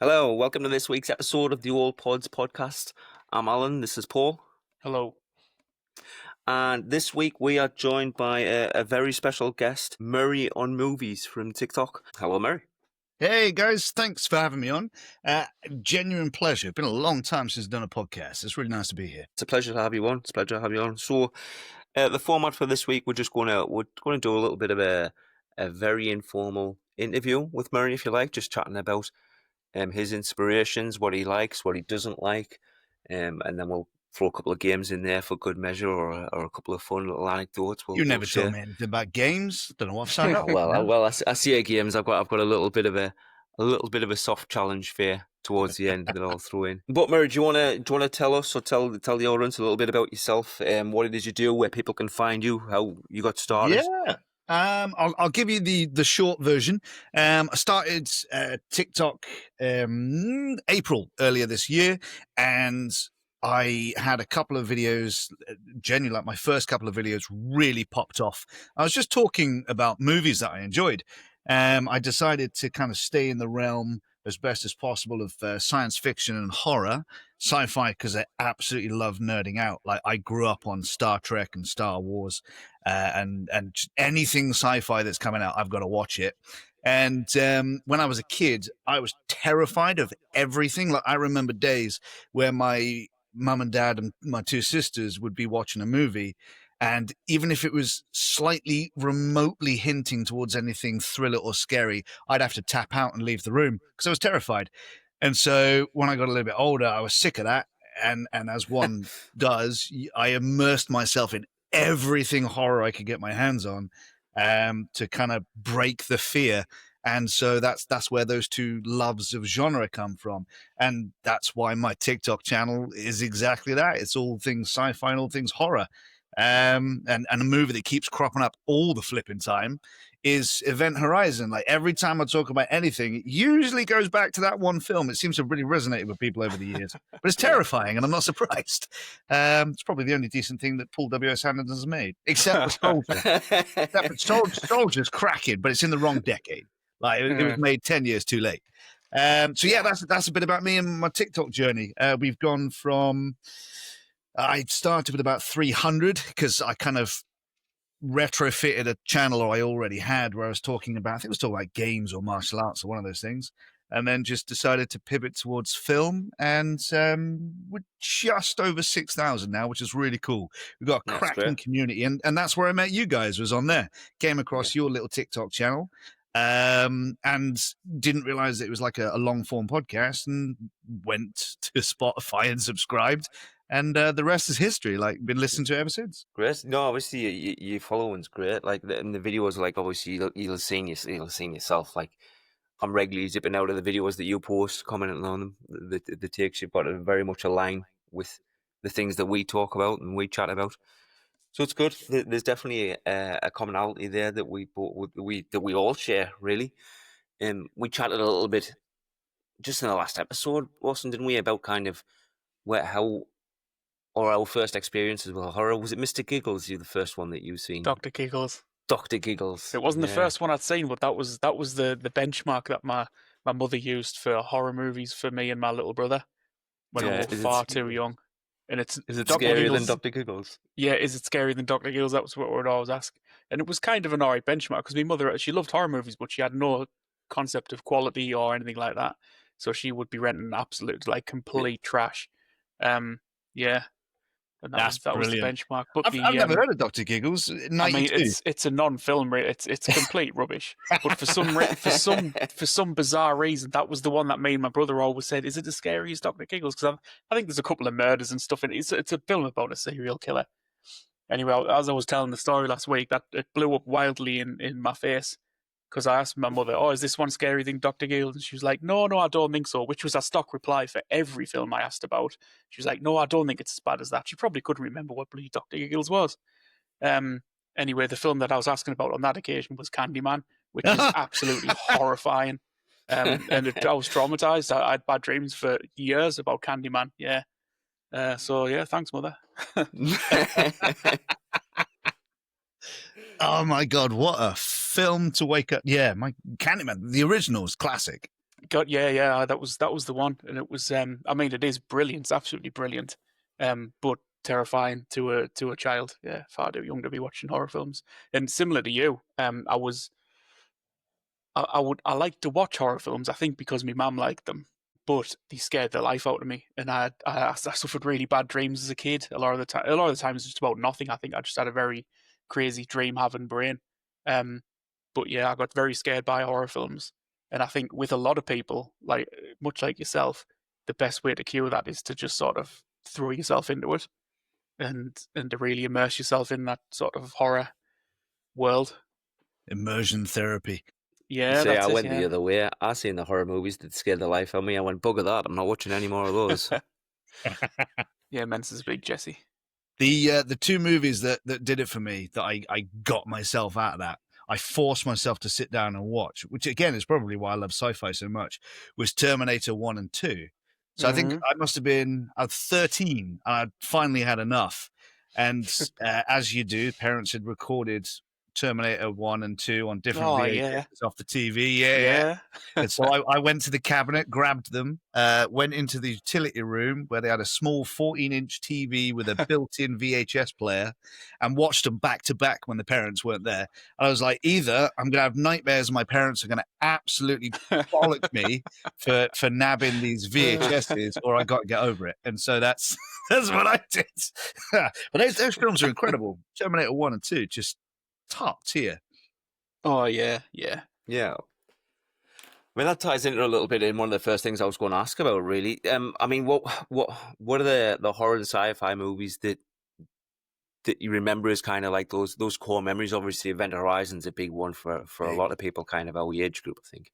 Hello, welcome to this week's episode of the Old Pods podcast. I'm Alan, this is Paul, Hello. and this week we are joined by a very special guest, Murray on Movies from TikTok. Hello, Murray. Hey guys, thanks for having me on. Genuine pleasure. Been a long time since I've done a podcast. It's really nice to be here. It's a pleasure to have you on. It's a pleasure to have you on. So, the format for this week, we're going to do a little bit of a very informal interview with Murray, if you like, just chatting about his inspirations, what he likes, what he doesn't like, and then we'll throw a couple of games in there for good measure, or a couple of fun little anecdotes. You never told me anything about games. Don't know what I've signed up. I see your games. I've got a little bit of a soft challenge for you towards the end that I'll throw in. But Murray, do you want to tell us or tell the audience a little bit about yourself, what it is you do, where people can find you, how you got started? Yeah. I'll give you the short version. I started TikTok April earlier this year, and I had a couple of videos, genuinely like my first couple of videos really popped off. I was just talking about movies that I enjoyed. I decided to kind of stay in the realm as best as possible of science fiction and horror, sci-fi, because I absolutely love nerding out. Like I grew up on Star Trek and Star Wars, and anything sci-fi that's coming out, I've got to watch it. And when I was a kid, I was terrified of everything. Like I remember days where my mum and dad and my two sisters would be watching a movie, and even if it was slightly remotely hinting towards anything thriller or scary, I'd have to tap out and leave the room because I was terrified. And so when I got a little bit older, I was sick of that. And as one does, I immersed myself in everything horror I could get my hands on, to kind of break the fear. And so that's where those two loves of genre come from. And that's why my TikTok channel is exactly that. It's all things sci-fi and all things horror. And a movie that keeps cropping up all the flipping time is Event Horizon. Like every time I talk about anything, it usually goes back to that one film. It seems to have really resonated with people over the years, but it's terrifying and I'm not surprised. It's probably the only decent thing that Paul W.S. Anderson has made, except for Soldier. Soldier's cracking, but it's in the wrong decade. Like it was made 10 years too late. So yeah, that's a bit about me and my TikTok journey. We've gone from, I started with about 300 because I kind of retrofitted a channel I already had where I was talking about, I think it was talking about games or martial arts or one of those things, and then just decided to pivot towards film, and we're just over 6,000 now, which is really cool. We've got a cracking community, and that's where I met you guys, was on there. Came across your little TikTok channel, and didn't realize that it was like a long form podcast, and went to Spotify and subscribed. And the rest is history. Like, been listening to it ever since. Great. No, obviously your following's great. Like in the videos, like obviously you'll seen yourself. Like I'm regularly zipping out of the videos that you post, commenting on them. The takes you've got are very much align with the things that we talk about and we chat about. So it's good. There's definitely a commonality there that we all share, really. We chatted a little bit just in the last episode, Austin, didn't we, about kind of our first experiences with horror. Was it Mr. Giggles? You the first one that you've seen? Dr. Giggles. Dr. Giggles. It wasn't the first one I'd seen, but that was the benchmark that my mother used for horror movies for me and my little brother when we were far too young. And is it scarier than Dr. Giggles? Yeah, is it scarier than Dr. Giggles? That was what we'd always ask. And it was kind of an alright benchmark because my mother, she loved horror movies, but she had no concept of quality or anything like that. So she would be renting absolute, like, complete trash. Yeah. And that was the benchmark. But I've never heard of Dr. Giggles. 92. I mean, it's a non-film. It's complete rubbish. But for some bizarre reason, that was the one that me and my brother always said, "Is it the scariest Dr. Giggles?" Because I think there's a couple of murders and stuff in it. It's a film about a serial killer. Anyway, as I was telling the story last week, that it blew up wildly in my face. Because I asked my mother, "Oh, is this one scary thing, Dr. Giggles?" And she was like, "No, I don't think so," which was a stock reply for every film I asked about. She was like, "No, I don't think it's as bad as that." She probably couldn't remember what bloody Dr. Giggles was. Anyway, the film that I was asking about on that occasion was Candyman, which is absolutely horrifying. I was traumatized. I had bad dreams for years about Candyman. Yeah. So, yeah, thanks, Mother. Oh, my God, what a film to wake up. Yeah, my Candyman, the original is classic. God, yeah. That was the one, and it was. I mean, it is brilliant. It's absolutely brilliant. But terrifying to a child. Yeah, far too young to be watching horror films. And similar to you, I like to watch horror films. I think because my mum liked them, but they scared the life out of me, and I suffered really bad dreams as a kid. A lot of the time, it's just about nothing. I think I just had a very crazy dream having brain. Um, but yeah, I got very scared by horror films, and I think with a lot of people, like much like yourself, the best way to cure that is to just sort of throw yourself into it, and to really immerse yourself in that sort of horror world. Immersion therapy. You Yeah, see, that's I it. went the Yeah. other way. I seen the horror movies that scared the life out of me. I went, bugger that. I'm not watching any more of those. Yeah, Men's is big, Jesse. The two movies that did it for me, that I got myself out of that, I forced myself to sit down and watch, which again is probably why I love sci-fi so much, was Terminator 1 and 2. So I think I must have been 13, and I'd finally had enough. And as you do, parents had recorded Terminator 1 and 2 on different Oh, VHS yeah. off the TV. Yeah. And so I went to the cabinet, grabbed them, went into the utility room where they had a small 14-inch TV with a built-in VHS player, and watched them back to back when the parents weren't there. And I was like, either I'm going to have nightmares and my parents are going to absolutely bollock me for nabbing these VHSs, or I got to get over it. And so that's what I did. But those films are incredible. Terminator 1 and 2, just top tier. Oh, yeah. Yeah. I mean, that ties into a little bit in one of the first things I was going to ask about, really. I mean, what are the horror and sci-fi movies that you remember as kind of like those core memories? Obviously, Event Horizon's a big one for a lot of people, kind of our age group, I think.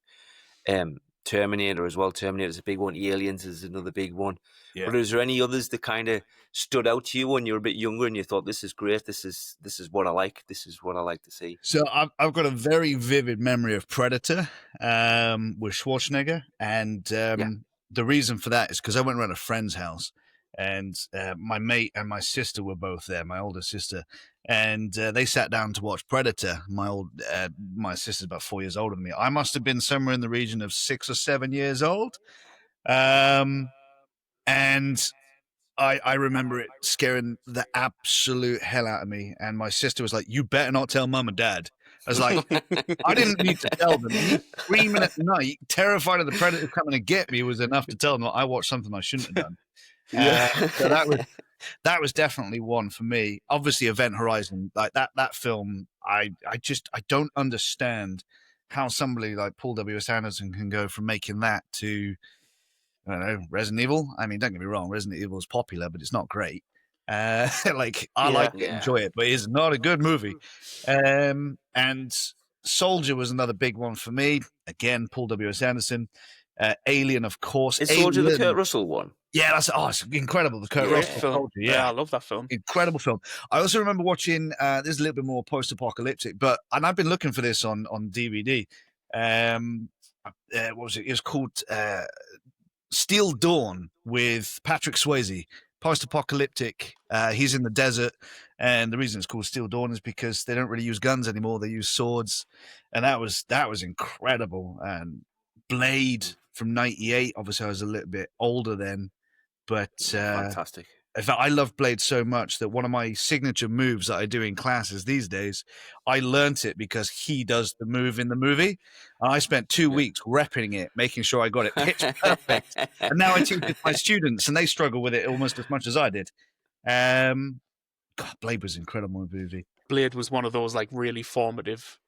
Terminator as well. Terminator's a big one. Aliens is another big one. Yeah. But is there any others that kind of stood out to you when you were a bit younger and you thought, this is great, this is what I like, this is what I like to see? So I've got a very vivid memory of Predator with Schwarzenegger, and the reason for that is because I went around a friend's house, and my mate and my sister were both there, my older sister, and they sat down to watch Predator. My sister's about 4 years older than me. I must have been somewhere in the region of 6 or 7 years old, and I remember it scaring the absolute hell out of me. And my sister was like, "You better not tell mum and dad." I was like, I didn't need to tell them. Me screaming at night, terrified of the predator coming to get me, was enough to tell them that I watched something I shouldn't have done. So that was definitely one for me. Obviously, Event Horizon, like that film, I don't understand how somebody like Paul W.S. Anderson can go from making that to, I don't know, Resident Evil. I mean, don't get me wrong, Resident Evil is popular, but it's not great. Like I like it, enjoy it, but it's not a good movie. And Soldier was another big one for me. Again, Paul W.S. Anderson. Alien, of course. Is Soldier the Kurt Russell one? Yeah, it's incredible. The Kurt Russell film. Soldier. Yeah, I love that film. Incredible film. I also remember watching. This is a little bit more post-apocalyptic, and I've been looking for this on DVD. What was it? It was called Steel Dawn with Patrick Swayze. Post-apocalyptic. He's in the desert, and the reason it's called Steel Dawn is because they don't really use guns anymore. They use swords, and that was incredible. And Blade from '98. Obviously, I was a little bit older then, but fantastic. In fact, I love Blade so much that one of my signature moves that I do in classes these days, I learnt it because he does the move in the movie. And I spent 2 weeks repping it, making sure I got it pitch perfect. And now I teach it to my students, and they struggle with it almost as much as I did. God, Blade was an incredible movie. Blade was one of those like really formative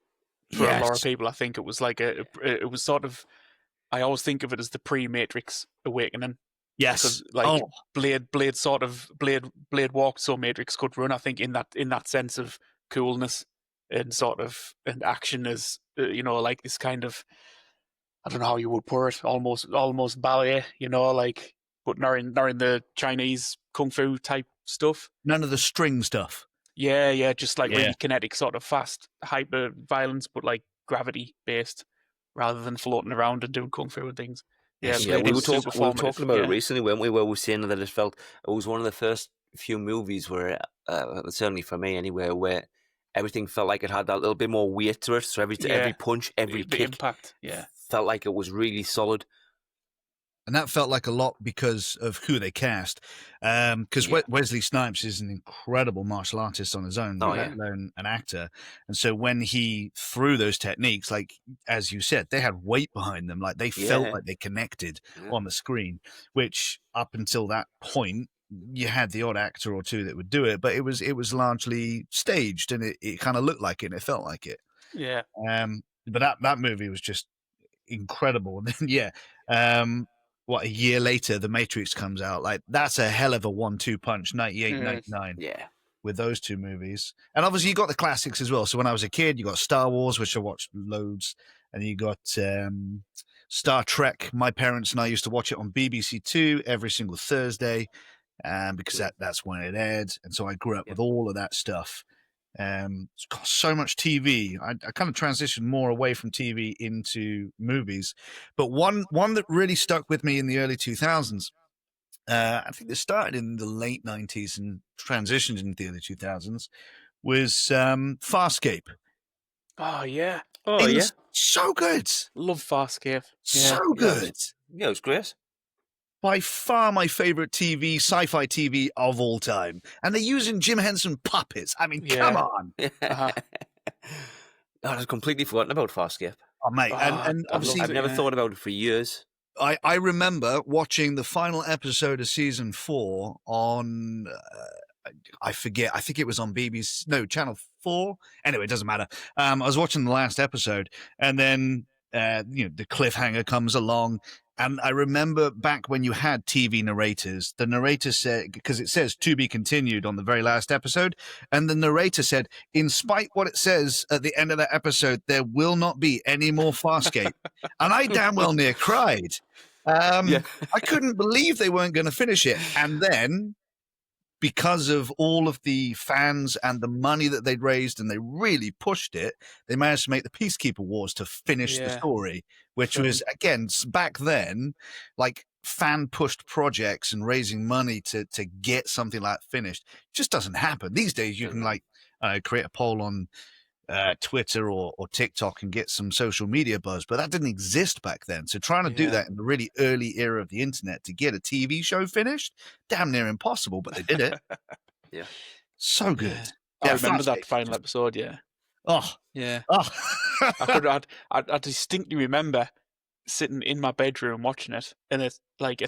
for a lot of people. I think it was like it was sort of, I always think of it as the pre-Matrix awakening. Yes, like Blade walked so Matrix could run. I think in that sense of coolness and sort of and action as like this kind of, I don't know how you would put it, almost ballet, like, but not in the Chinese kung fu type stuff. None of the string stuff. Yeah, just like really kinetic, sort of fast, hyper violence, but like gravity based, rather than floating around and doing kung fu and things. Yeah, we were talking about it recently, weren't we? Where we were saying that it was one of the first few movies where, certainly for me anyway, where everything felt like it had that little bit more weight to it. So every punch, every kick, impact, felt like it was really solid. And that felt like a lot because of who they cast. Because Yeah. Wesley Snipes is an incredible martial artist on his own, Oh, let yeah. alone an actor. And so when he threw those techniques, like, as you said, they had weight behind them. Like, they felt Yeah. like they connected Yeah. on the screen, which up until that point, you had the odd actor or two that would do it, but it was largely staged, and it kind of looked like it and it felt like it. Yeah. But that movie was just incredible. And then, yeah, what, a year later, The Matrix comes out. Like, that's a hell of a 1-2 punch, 98, 99, Yeah. with those two movies. And obviously, you got the classics as well. So when I was a kid, you got Star Wars, which I watched loads, and you got Star Trek. My parents and I used to watch it on BBC Two every single Thursday, because that's when it aired. And so I grew up with all of that stuff. It's got so much TV. I kind of transitioned more away from TV into movies, but one that really stuck with me in the early 2000s. I think it started in the late 90s and transitioned into the early 2000s. Was Farscape. Oh yeah. Oh, It yeah. was so good, Love Farscape. so Yeah. good. Yeah, it was great. By far my favorite TV, sci-fi TV of all time. And they're using Jim Henson puppets. I mean, come Yeah. on. Uh-huh. I was completely forgotten about Farscape. Oh, mate. And I obviously, loved I've it, never yeah. thought about it for years. I remember watching the final episode of season 4 on, I forget, I think it was on BBC, no, Channel 4. Anyway, it doesn't matter. I was watching the last episode, and then, the cliffhanger comes along. And I remember back when you had TV narrators, the narrator said, because it says to be continued on the very last episode, and the narrator said, in spite what it says at the end of that episode, there will not be any more Farscape. And I damn well near cried. Yeah. I couldn't believe they weren't going to finish it. And then, because of all of the fans and the money that they'd raised, and they really pushed it, they managed to make the Peacekeeper Wars to finish the Yeah. story, which was, again, back then, like, fan-pushed projects and raising money to get something like that finished. It just doesn't happen. These days, you can, like, create a poll on Twitter or TikTok and get some social media buzz, but that didn't exist back then. So trying to do Yeah. that in the really early era of the internet to get a TV show finished, damn near impossible, but they did it. Yeah. So good. Yeah. I remember that final episode. Yeah. Oh, Yeah. oh. I distinctly remember sitting in my bedroom watching it, and it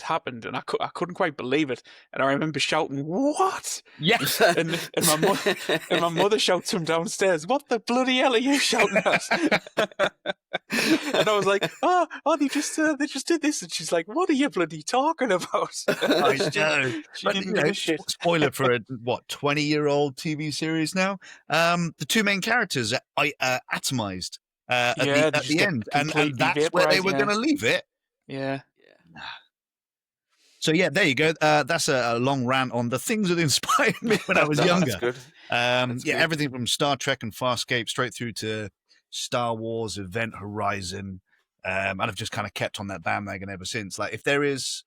happened, and I couldn't quite believe it, and I remember shouting, "What?" Yeah. And my mother shouts from downstairs, "What the bloody hell are you shouting at?" And I was like, "Oh, they just did this," and she's like, "What are you bloody talking about?" I know. She But, didn't give a shit. spoiler for a 20-year-old TV series now. The two main characters are atomized at Yeah, they the just get end, and completely that's where they vaporized, were yeah. going to leave it. Yeah. So yeah, there you go. That's a long rant on the things that inspired me when I was No, younger. That's good. Yeah, good. everything from Star Trek and Farscape straight through to Star Wars, Event Horizon, and I've just kind of kept on that bandwagon ever since. Like, if there is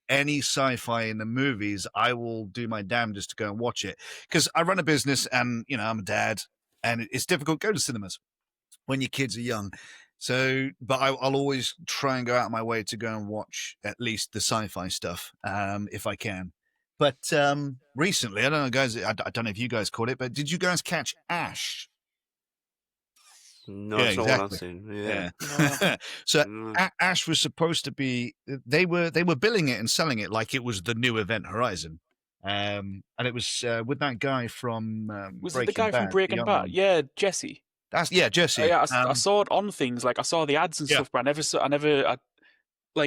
any sci-fi in the movies, I will do my damnedest to go and watch it, because I run a business, and I'm a dad, and it's difficult to go to cinemas when your kids are young. So, but I'll always try and go out of my way to go and watch at least the sci-fi stuff, if I can. But recently, I don't know, guys, I don't know if you guys caught it, but did you guys catch Ash? No, Yeah, it's not what I've exactly. seen. Yeah. No. So Mm. Ash was supposed to be, they were billing it and selling it like it was the new Event Horizon. And it was with that guy from Was Breaking it the guy from Bad, Breaking young Bad? one. Yeah, Jesse. Jesse. Yeah, I saw it on things. Like, I saw the ads and Yeah. stuff, but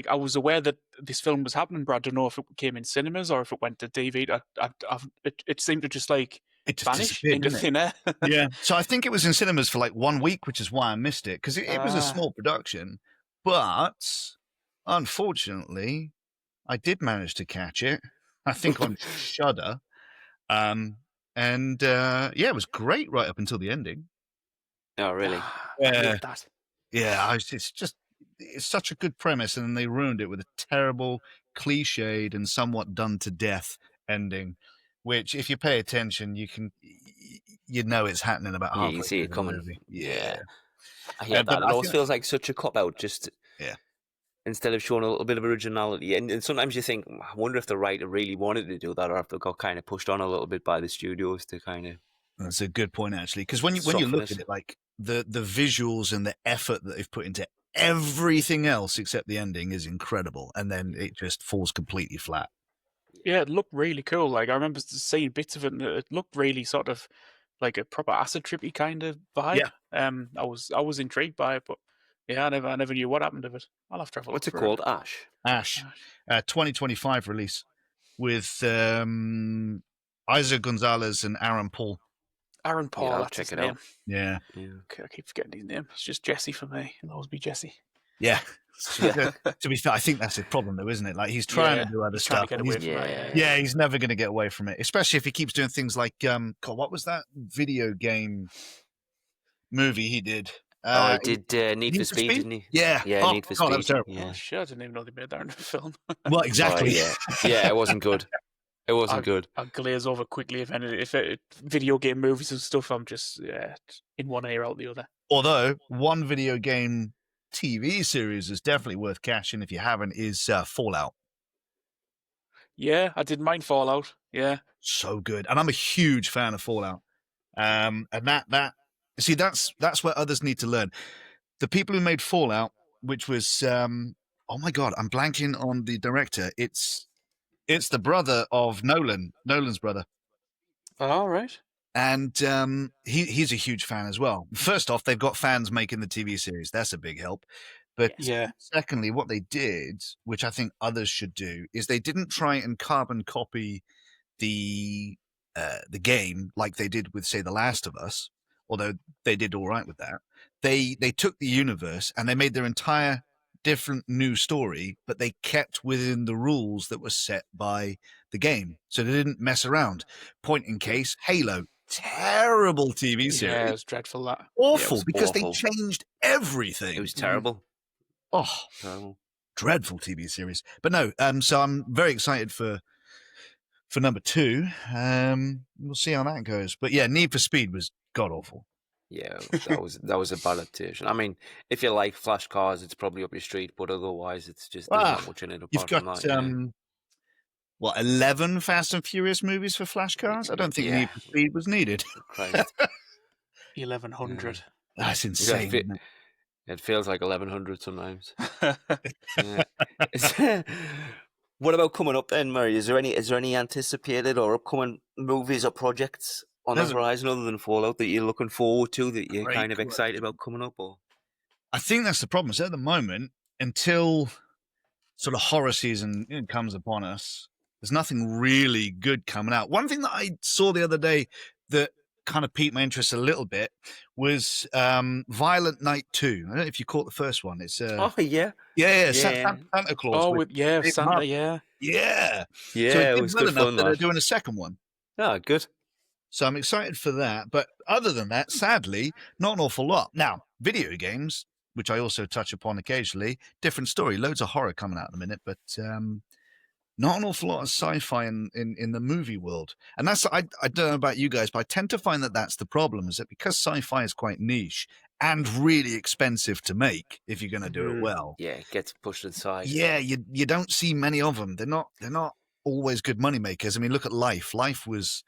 I was aware that this film was happening, but I don't know if it came in cinemas or if it went to DVD. It seemed to just like It just vanish disappeared, into didn't it? thin air. Yeah. So I think it was in cinemas for like 1 week, which is why I missed it, because it was a small production. But unfortunately, I did manage to catch it. I think on Shudder. It was great right up until the ending. Oh, really? I Yeah. love that. Yeah, it's such a good premise, and then they ruined it with a terrible, cliched, and somewhat done to death ending. Which, if you pay attention, you know it's happening about Yeah, halfway you see through it the coming. movie. Yeah. I hear but that. It I always feel- feels like such a cop out just Yeah. Instead of showing a little bit of originality. And sometimes you think, I wonder if the writer really wanted to do that, or if they got kind of pushed on a little bit by the studios to kind of That's a good point, actually, because when you soften look it. at it, like the visuals and the effort that they've put into everything else except the ending is incredible, and then it just falls completely flat. Yeah, it looked really cool. Like I remember seeing bits of it, and it looked really sort of like a proper acid trippy kind of vibe. I was intrigued by it, but yeah, I never knew what happened to it. I'll have to have a look What's it for called? Ash. Ash, Ash. 2025 release with Isaac Gonzalez and Aaron Paul. Aaron Paul, I'll that's check his it name. out. Yeah. Okay, I keep forgetting his name. It's just Jesse for me. It'll always be Jesse. Yeah. To be fair, I think that's his problem, though, isn't it? Like he's trying to do other he's trying stuff. to get and away he's- from that. yeah, he's never going to get away from it, especially if he keeps doing things like God, what was that video game movie he did? He did Need for Speed, didn't he? Yeah. Yeah, Oh, Need for God, that Speed. was terrible. Yeah. Oh shit! I didn't even know they made that in a film. Well, exactly. Oh, yeah, it wasn't good. It wasn't good. I glaze over quickly if video game movies and stuff. I'm just in one ear out the other. Although one video game TV series is definitely worth catching if you haven't is Fallout. Yeah, I didn't mind Fallout. Yeah, So good, and I'm a huge fan of Fallout. And that see that's where others need to learn. The people who made Fallout, which was oh my God, I'm blanking on the director. It's the brother of Nolan's brother. all right. And he's a huge fan as well. First off, they've got fans making the TV series. That's a big help. But Yeah. secondly, what they did, which I think others should do, is they didn't try and carbon copy the game like they did with, say, The Last of Us, although they did all right with that. They took the universe and they made their entire different new story, but they kept within the rules that were set by the game. So they didn't mess around. Point in case, Halo. Terrible TV series. Yeah, it was dreadful. That Awful, was because awful. they changed everything. It was terrible. Oh, Terrible. dreadful TV series. But no, so I'm very excited for number 2. We'll see how that goes. But yeah, Need for Speed was god awful. Yeah, that was a bad adaptation. I mean, if you like flash cars, it's probably up your street, but otherwise, it's just there's not much in it You've apart got from that. 11 Fast and Furious movies for flash cars? I don't think Need for Speed was needed. Christ. 1100. That's insane. Yeah, isn't it? It feels like 1100 sometimes. Yeah. What about coming up then, Murray? Is there any anticipated or upcoming movies or projects on the horizon other than Fallout that you're looking forward to, that you're kind of excited about coming up? Or I think that's the problem. So at the moment, until sort of horror season comes upon us, there's nothing really good coming out. One thing that I saw the other day that kind of piqued my interest a little bit was Violent Night 2. I don't know if you caught the first one. It's yeah. Santa Claus. Oh, Santa, yeah. Yeah. Yeah, So it was well good enough fun. that they're doing a second one. Oh, good. So I'm excited for that. But other than that, sadly, not an awful lot. Now, video games, which I also touch upon occasionally, different story. Loads of horror coming out in a minute, but not an awful lot of sci-fi in the movie world. And that's, I don't know about you guys, but I tend to find that that's the problem, is that because sci-fi is quite niche and really expensive to make if you're going to do it well. Yeah, it gets pushed aside. Yeah, you don't see many of them. They're not always good money makers. I mean, look at Life. Life was,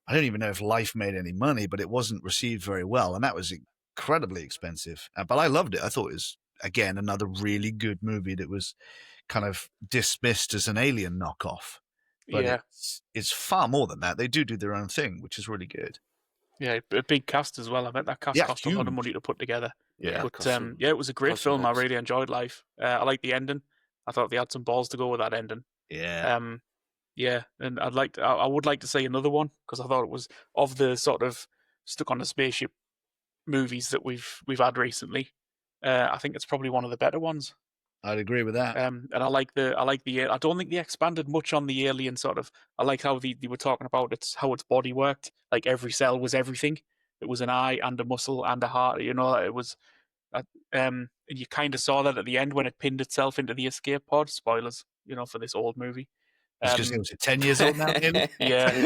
I don't even know if Life made any money, but it wasn't received very well, and that was incredibly expensive. But I loved it. I thought it was, again, another really good movie that was kind of dismissed as an Alien knockoff. But Yeah. it's far more than that. They do their own thing, which is really good. Yeah, a big cast as well. I bet that cast cost a lot of money to put together. Yeah, but it was a great film. I really enjoyed Life. I liked the ending. I thought they had some balls to go with that ending. Yeah. Yeah, and I would like to see another one, because I thought it was, of the sort of stuck on a spaceship movies that we've had recently. I think it's probably one of the better ones. I'd agree with that. And I like the I don't think they expanded much on the alien sort of. I like how they were talking about how its body worked. Like every cell was everything. It was an eye and a muscle and a heart. You know, it was. And you kind of saw that at the end when it pinned itself into the escape pod. Spoilers, for this old movie. Because it was 10 years old now. Yeah.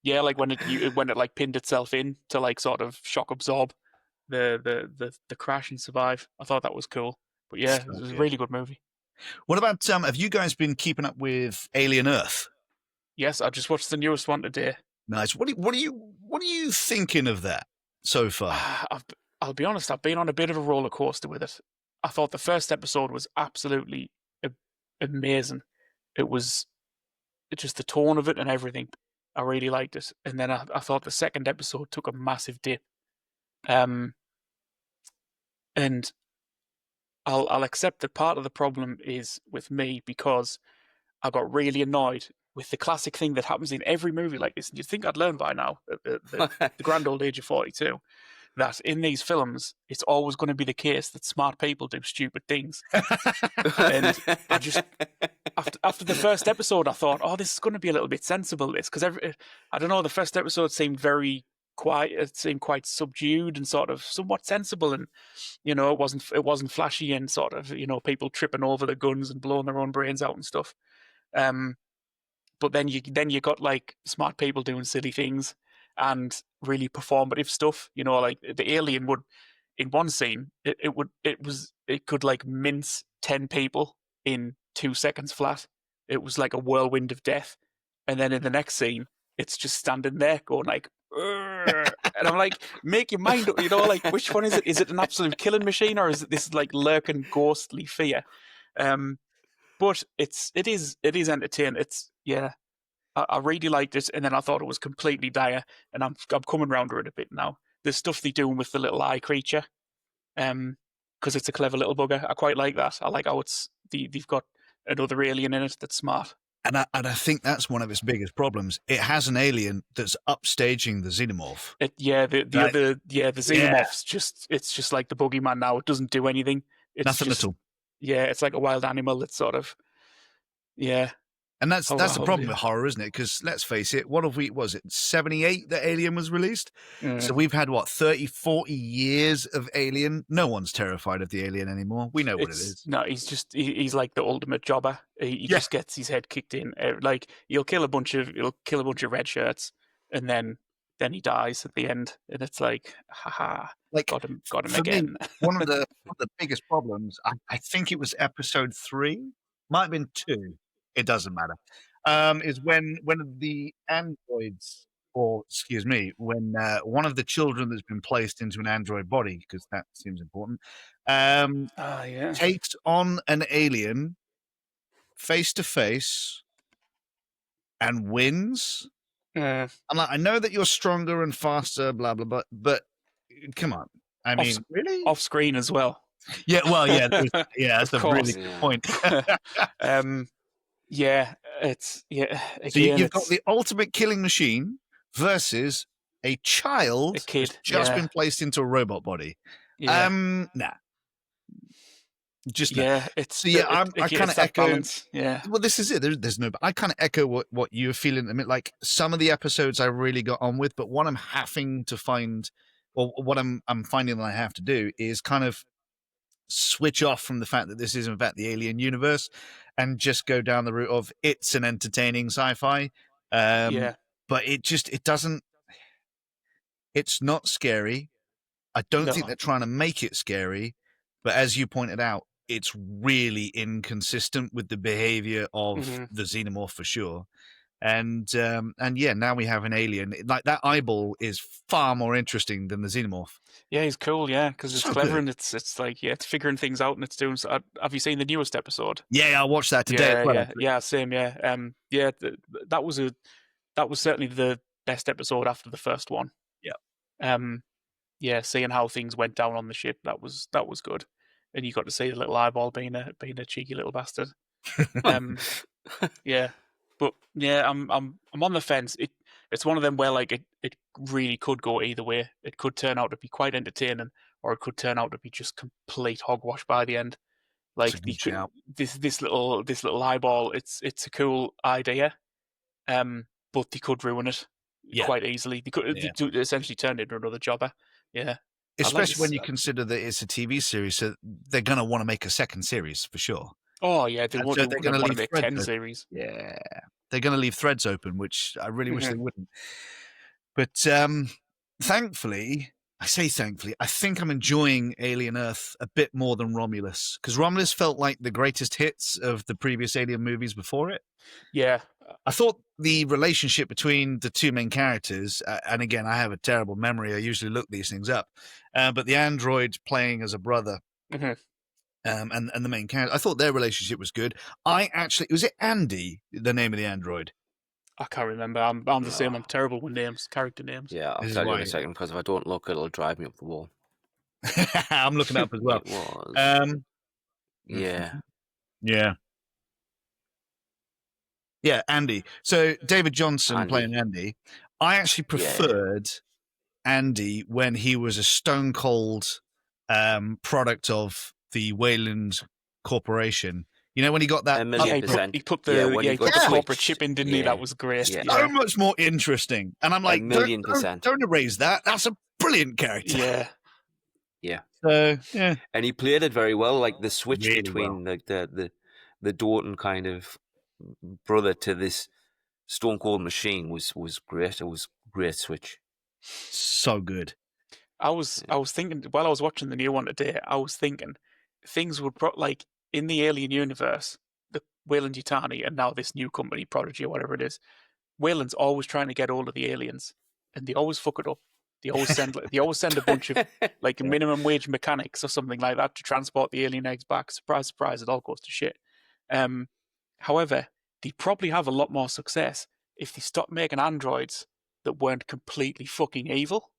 Yeah, like when it like pinned itself in to like sort of shock absorb the crash and survive. I thought that was cool. But yeah, So it was a good. really good movie. What about have you guys been keeping up with Alien Earth? Yes, I just watched the newest one today. Nice. What are you thinking of that so far? I'll be honest, I've been on a bit of a roller coaster with it. I thought the first episode was absolutely amazing. It was just the tone of it and everything. I really liked it. And then I thought the second episode took a massive dip. And I'll accept that part of the problem is with me because I got really annoyed with the classic thing that happens in every movie like this. And you'd think I'd learn by now, at the grand old age of 42, that in these films, it's always going to be the case that smart people do stupid things. And I just, after the first episode, I thought, oh, this is going to be a little bit sensible, this. Because, I don't know, the first episode seemed very quiet. It seemed quite subdued and sort of somewhat sensible. And, you know, it wasn't flashy and sort of, you know, people tripping over the guns and blowing their own brains out and stuff. But then you got like smart people doing silly things and really performative stuff. You know, like the alien would, in one scene, it could like mince 10 people in 2 seconds flat. It was like a whirlwind of death. And then in the next scene, it's just standing there going like, "Urgh." And I'm like, make your mind up. You know, like which one is it? Is it an absolute killing machine or is it this like lurking ghostly fear? But it is entertaining. I really liked it, and then I thought it was completely dire, and I'm coming around to it a bit now. The stuff they're doing with the little eye creature, because it's a clever little bugger. I quite like that. I like how they've got another alien in it that's smart. And I think that's one of its biggest problems. It has an alien that's upstaging the xenomorph. The xenomorph's just like the boogeyman now. It doesn't do anything. It's nothing just, at all. Yeah, it's like a wild animal that's sort of, yeah. And that's the problem with horror, isn't it? Because let's face it, was it 78 that Alien was released? So we've had, 30, 40 years of Alien? No one's terrified of the alien anymore. We know what it is. No, he's like the ultimate jobber. He just gets his head kicked in. Like he'll kill a bunch of red shirts, and then he dies at the end. And it's like, haha, like, got him again. Me, one of the biggest problems, I think it was episode 3, might have been 2. It doesn't matter. Is when the androids, or excuse me, when one of the children that's been placed into an android body, because that seems important, takes on an alien face to face and wins. I'm like, I know that you're stronger and faster, blah blah blah, but come on, I mean, really off screen as well. Yeah, well, yeah, that's a really good point. Yeah, it's Again, so you've got the ultimate killing machine versus a child, a kid, just been placed into a robot body. Yeah. Nah. Just it's so I kind of echo. Balance. Yeah. Well, this is it. There's no. I kind of echo what you're feeling. I mean, like some of the episodes I really got on with, but what I'm having to find, or what I'm finding that I have to do is kind of switch off from the fact that this is in fact the alien universe and just go down the route of it's an entertaining sci-fi. But it doesn't, it's not scary. I don't think they're trying to make it scary, but as you pointed out, it's really inconsistent with the behavior of the xenomorph for sure. And now we have an alien. Like that eyeball is far more interesting than the xenomorph. Yeah, he's cool. Yeah, because it's so clever and it's like it's figuring things out and it's doing. So, have you seen the newest episode? Yeah, I watched that today. Yeah, same. Yeah, that was certainly the best episode after the first one. Yeah. Seeing how things went down on the ship, that was good, and you got to see the little eyeball being a cheeky little bastard. Yeah. But yeah, I'm on the fence. It's one of them where like it really could go either way. It could turn out to be quite entertaining, or it could turn out to be just complete hogwash by the end. Like this little eyeball, it's a cool idea, but they could ruin it quite easily. They could essentially turn it into another jobber. Yeah, especially when you consider that it's a TV series, so they're gonna want to make a second series for sure. Oh yeah, they're going to make 10 series. Yeah, they're going to leave threads open, which I really wish they wouldn't. But thankfully, I say thankfully, I think I'm enjoying Alien Earth a bit more than Romulus, because Romulus felt like the greatest hits of the previous Alien movies before it. Yeah. I thought the relationship between the two main characters, and again, I have a terrible memory. I usually look these things up, but the android playing as a brother, Mm-hmm. and the main character, I thought their relationship was good. Was it Andy, the name of the android? I can't remember. I'm the same. I'm terrible with names, character names. Yeah, I'll This is tell you in why- a second, because if I don't look, it'll drive me up the wall. I'm looking it up as well. It was. Yeah. Yeah. Yeah. Yeah, Andy. So David Johnson Andy. playing Andy. I actually preferred Andy when he was a stone cold product of the Wayland Corporation. You know, when he got that A million percent. He put the Yeah, when he he put got the the corporate switch. chip in, didn't he? Yeah. That was great. Yeah. so much more interesting. And I'm like, million don't, percent. don't erase that. That's a brilliant character. Yeah. Yeah. So yeah. And he played it very well, like the switch Really between like the Dalton kind of brother to this Stone Cold machine was great. It was a great switch. So good. I was thinking while I was watching the new one today, I was thinking things would like in the Alien universe, the Wayland Yutani and now this new company, Prodigy or whatever it is, Wayland's always trying to get hold of the aliens and they always fuck it up. They always send a bunch of like minimum wage mechanics or something like that to transport the alien eggs back. Surprise, surprise, it all goes to shit. However, they probably have a lot more success if they stopped making androids that weren't completely fucking evil.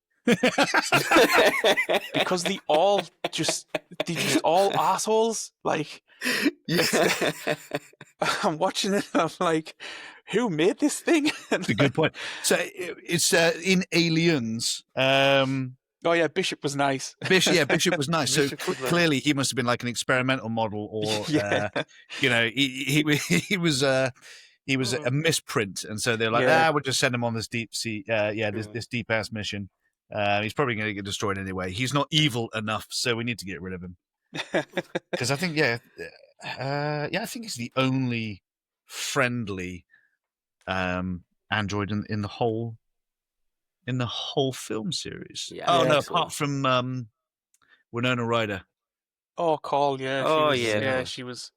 Because they just all assholes. Like, I'm watching it and I'm like, who made this thing? That's a good point. So it's in Aliens. Oh yeah, Bishop was nice. Bishop was nice. So Bishop was nice. clearly he must have been like an experimental model, or Yeah. he was a misprint, and so they're like, Yeah. we'll just send him on this deep sea, this deep ass mission. He's probably going to get destroyed anyway. He's not evil enough, so we need to get rid of him. Because I think, I think he's the only friendly android in the whole film series. Yeah, oh I no, think so. apart from Winona Ryder. Oh, Call, yeah. Oh, she was, yeah. she was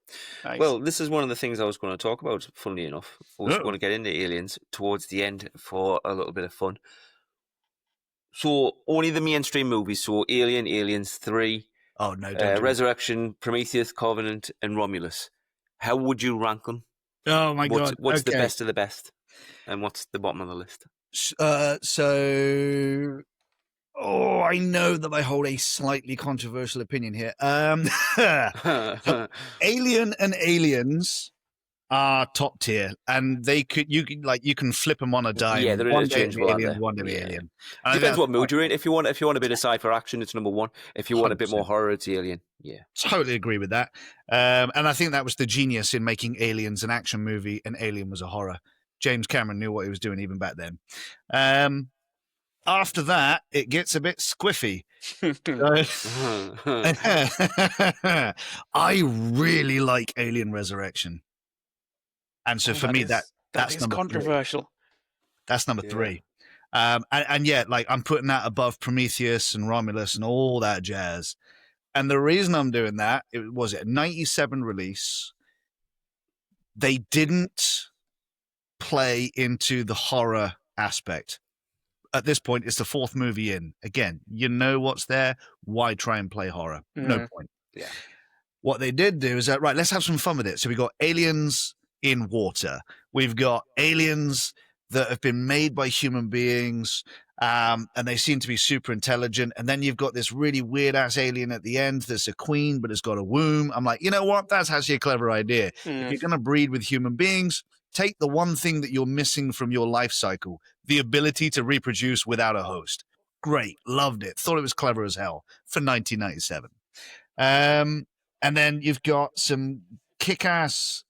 nice. Well, this is one of the things I was going to talk about, funnily enough. I was Oh. going to get into Aliens towards the end for a little bit of fun. So, only the mainstream movies, so Alien, Aliens 3, Oh no, don't do it. Resurrection, Prometheus, Covenant, and Romulus. How would you rank them? Oh my god, What's the okay. best of the best? And what's the bottom of the list? So, I know that I hold a slightly controversial opinion here. Alien and Aliens are top tier, and you can flip them on a dime. Yeah, they're one day interchangeable, aren't Alien, they? one day Yeah. Alien. And I think Depends that's what mood quite- you're in. If you want a bit of sci-fi action, it's number one. If you want a bit more 100%. horror, it's Alien. Yeah. Totally agree with that. And I think that was the genius in making Aliens an action movie and Alien was a horror. James Cameron knew what he was doing even back then. After that, it gets a bit squiffy. I really like Alien Resurrection. And so for me, that's is number controversial. 3. That's number Yeah. 3. And yeah, like I'm putting that above Prometheus and Romulus and all that jazz. And the reason I'm doing that, it was a 97 release. They didn't play into the horror aspect. At this point, it's the 4th movie in. Again, you know what's there. Why try and play horror? No point. Yeah. What they did do is that, right, let's have some fun with it. So we got aliens in water. We've got aliens that have been made by human beings, and they seem to be super intelligent. And then you've got this really weird ass alien at the end that's a queen, but has got a womb. I'm like, you know what? That's actually a clever idea. If you're going to breed with human beings, take the one thing that you're missing from your life cycle, the ability to reproduce without a host. Great. Loved it. Thought it was clever as hell for 1997. And then you've got some kick-ass,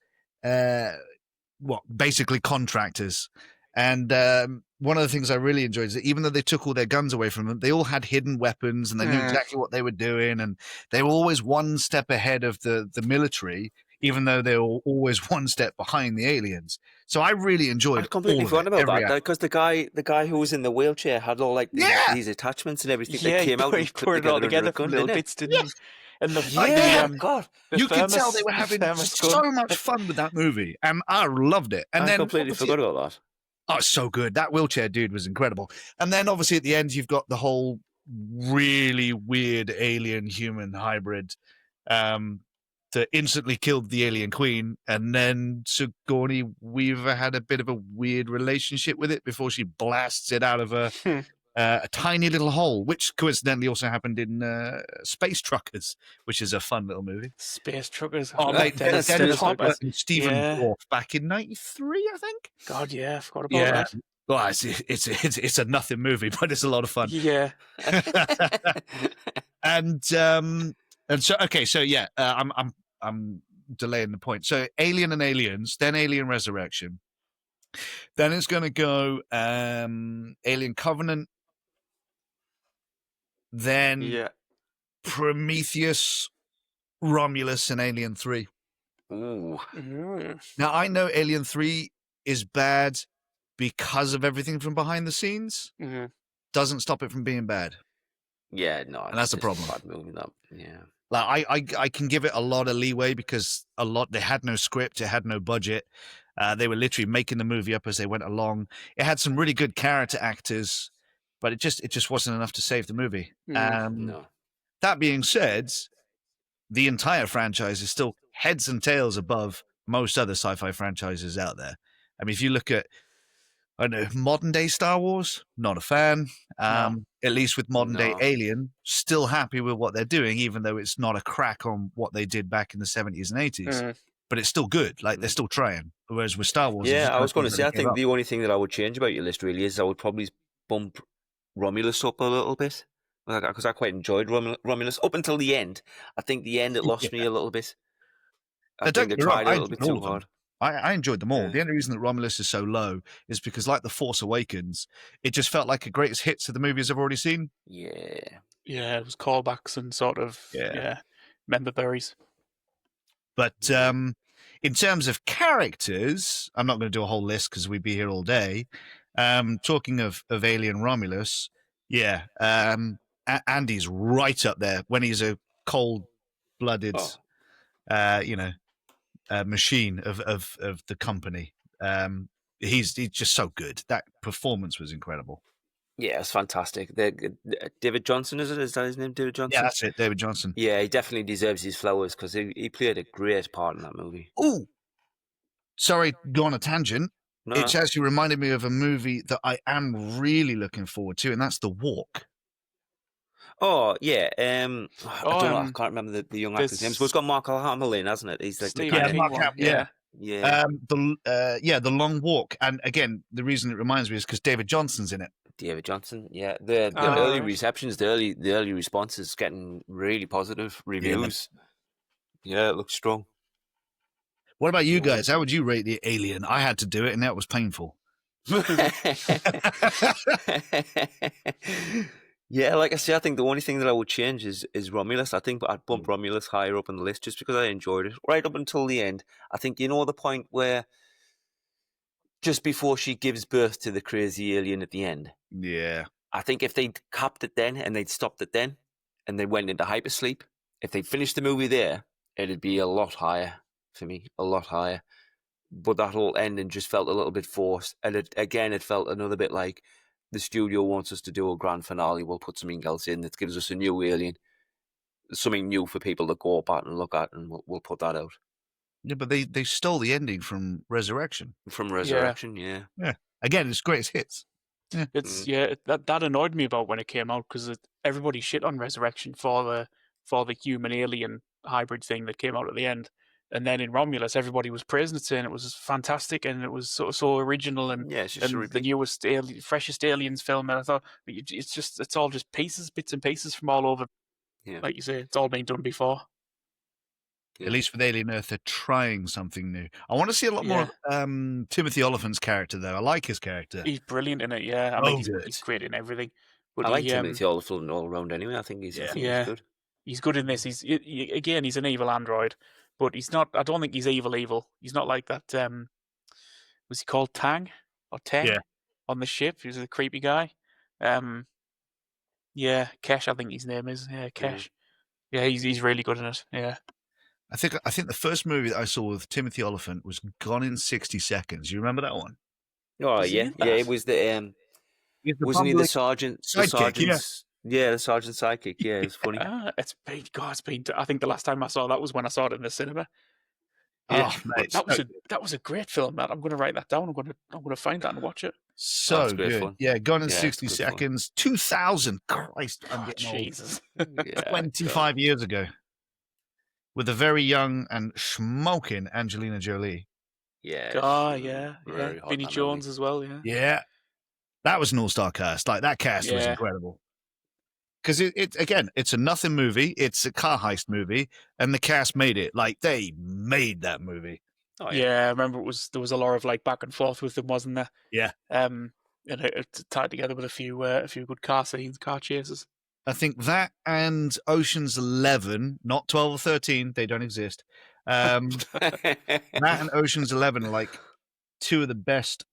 basically contractors. And one of the things I really enjoyed is that even though they took all their guns away from them, they all had hidden weapons and they knew exactly what they were doing. And they were always one step ahead of the military, even though they were always one step behind the aliens. So I really I enjoyed completely all of forgot it. about Every that because the guy who was in the wheelchair had all like Yeah. these attachments and everything that Yeah, came out he and clipped put it all together under together a gun, from little didn't it? bits, didn't he? And Yeah, God, the You could tell they were the having thermos so gun. much fun with that movie, and I loved it. And I then completely obviously, forgot about that. oh, it's so good. That wheelchair dude was incredible. And then obviously at the end, you've got the whole really weird alien human hybrid that instantly killed the alien queen. And then Sigourney Weaver had a bit of a weird relationship with it before she blasts it out of a tiny little hole, which coincidentally also happened in Space Truckers, which is a fun little movie. Space Truckers. Oh, mate, Dennis Dennis Hopper Truckers. and Stephen Yeah. Dorff back in '93, I think. God, yeah, I forgot about Yeah, that. well, it's a nothing movie, but it's a lot of fun. Yeah. and so okay, so yeah, I'm delaying the point. So Alien and Aliens, then Alien Resurrection, then it's going to go Alien Covenant, then Yeah. Prometheus, Romulus, and Alien 3. Ooh. Now I know Alien 3 is bad because of everything from behind the scenes. Mm-hmm. Doesn't stop it from being bad. Yeah, no, And that's the it's problem. a bad movie, that. Yeah. Like I can give it a lot of leeway because they had no script, it had no budget. They were literally making the movie up as they went along. It had some really good character actors, but it just wasn't enough to save the movie. No. That being said, the entire franchise is still heads and tails above most other sci-fi franchises out there. I mean, if you look at, I don't know, modern day Star Wars, not a fan. No. At least with modern day No. Alien, still happy with what they're doing, even though it's not a crack on what they did back in the 70s and 80s. But it's still good. Like, they're still trying. Whereas with Star Wars, Yeah, I was going to to say, I think the only thing that I would change about your list really is I would probably bump Romulus up a little bit. Because I quite enjoyed Romulus up until the end. I think the end, it lost me a little bit. I think they tried a little bit too hard. I enjoyed them all. Yeah. The only reason that Romulus is so low is because, like The Force Awakens, it just felt like the greatest hits of the movies I've already seen. Yeah. Yeah, it was callbacks and sort of member berries. But in terms of characters, I'm not going to do a whole list because we'd be here all day. Talking of Alien Romulus, yeah, Andy's right up there when he's a cold-blooded, machine of the company. He's just so good. That performance was incredible. Yeah, it's fantastic. David Johnson, is it? Is that his name, David Johnson? Yeah, that's it, David Johnson. Yeah, he definitely deserves his flowers because he played a great part in that movie. Oh, sorry, go on a tangent. No. It's actually reminded me of a movie that I am really looking forward to, and that's The Walk. Oh, yeah. I don't know. I can't remember the young actor's name. So it's got Mark Hamill in, hasn't it? He's like Mark Hamill. Yeah. The Long Walk, and again, the reason it reminds me is because David Johnson's in it. David Johnson, yeah. The early receptions, the early responses, getting really positive reviews. Yeah, it looks strong. What about you guys? How would you rate the Alien? I had to do it, and that was painful. Yeah, like I say, I think the only thing that I would change is Romulus. I think I'd bump Romulus higher up on the list just because I enjoyed it right up until the end. I think the point where just before she gives birth to the crazy alien at the end. Yeah. I think if they'd capped it then and they'd stopped it then and they went into hypersleep, if they finished the movie there, it'd be a lot higher for me, a lot higher. But that whole ending just felt a little bit forced. And it felt another bit like the studio wants us to do a grand finale. We'll put something else in that gives us a new alien, something new for people to go up at and look at, and we'll put that out. Yeah, but they stole the ending from Resurrection. From Resurrection, yeah. Again, it's greatest hits. Yeah. It's that annoyed me about when it came out because everybody shit on Resurrection for the human alien hybrid thing that came out at the end, and then in Romulus everybody was praising it, saying it was fantastic and it was so original and it's just the newest freshest Aliens film. And I thought it's all just bits and pieces from all over. Yeah. Like you say, it's all been done before. At least with Alien Earth, they're trying something new. I want to see a lot more of Timothy Olyphant's character, though. I like his character. He's brilliant in it, yeah. I mean, he's great in everything. But I like Timothy Olyphant all around anyway. I think he's good. He's good in this. He's an evil android, but he's not. I don't think he's evil. He's not like that. was he called Tang or Teng Yeah. on the ship? He was a creepy guy. Yeah, Kesh, I think his name is. Yeah, Kesh. Yeah, he's really good in it. Yeah. I think the first movie that I saw with Timothy Oliphant was Gone in 60 Seconds. You remember that one? Oh Was he yeah, in yeah. It that? was the He's the wasn't he the bumbling sergeant? The sidekick, yeah. sergeant's the sergeant's sidekick. Yeah, it was funny. It's been. God, it's been. I think the last time I saw that was when I saw it in the cinema. Yeah. Yeah, Oh, but mate, that was a great film. That I'm going to write that down. I'm going to find that and watch it. so That's great good. fun. Yeah, Gone in Yeah, it's 60 good fun. Seconds. 2000. Christ, I'm Oh, getting old. Jesus. Yeah, 25 years ago. With a very young and smoking Angelina Jolie. yeah. God, she was yeah. very hot in Vinnie that Jones movie. as well. Yeah. Yeah. That was an all-star cast. Like, that cast was Yeah. incredible. Because it's a nothing movie. It's a car heist movie. And the cast made it. Like, they made that movie. Yeah, Oh yeah. I remember there was a lot of like back and forth with them, wasn't there? Yeah. And it tied together with a few good car scenes, car chases. I think that and Ocean's 11, not 12 or 13, they don't exist. That and Ocean's 11 are like two of the best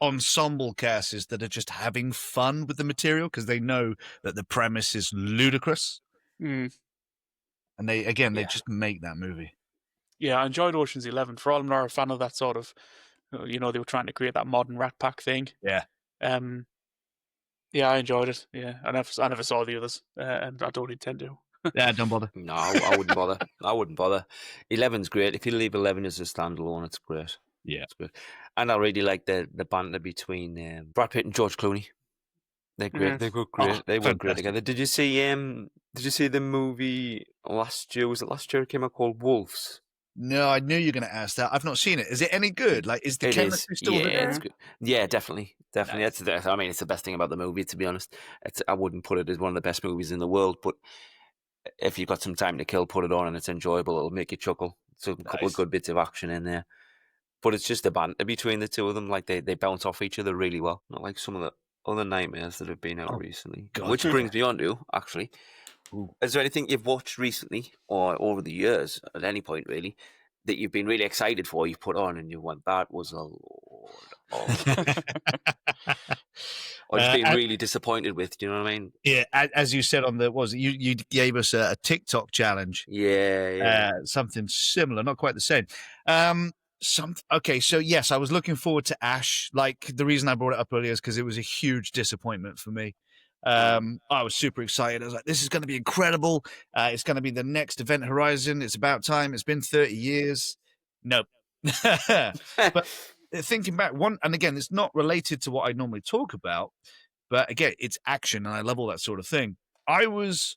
ensemble casts that are just having fun with the material because they know that the premise is ludicrous. Mm. And they just make that movie. Yeah, I enjoyed Ocean's 11. For all I'm not a fan of that sort of, they were trying to create that modern Rat Pack thing. Yeah. Yeah, I enjoyed it. Yeah, I never saw the others, and I don't intend to. Yeah, don't bother. No, I wouldn't bother. I wouldn't bother. 11's great. If you leave 11 as a standalone, it's great. Yeah. It's good. And I really like the banter between Brad Pitt and George Clooney. They're great. They go great. They work great together. Did you see the movie last year? Was it last year? It came out called Wolves. No, I knew you were going to ask that. I've not seen it. Is it any good? Like, is the chemistry still there? It's good. Yeah, definitely. Nice. It's the best thing about the movie, to be honest. I wouldn't put it as one of the best movies in the world, but if you've got some time to kill, put it on and it's enjoyable. It'll make you chuckle. So a couple of good bits of action in there. But it's just the banter between the two of them. Like, they bounce off each other really well. Not like some of the other nightmares that have been out recently. God. Which brings me on to, actually, is there anything you've watched recently or over the years, at any point really, that you've been really excited for, you put on and you went, that was a load of... or you've been really disappointed with, do you know what I mean? Yeah, as you said on you gave us a TikTok challenge. Yeah. Something similar, not quite the same. Okay, so yes, I was looking forward to Ash. Like, the reason I brought it up earlier is because it was a huge disappointment for me. I was super excited. I was like, this is going to be incredible. It's going to be the next Event Horizon. It's about time. It's been 30 years. Nope. But thinking back, and again, it's not related to what I normally talk about, but again, it's action, and I love all that sort of thing. I was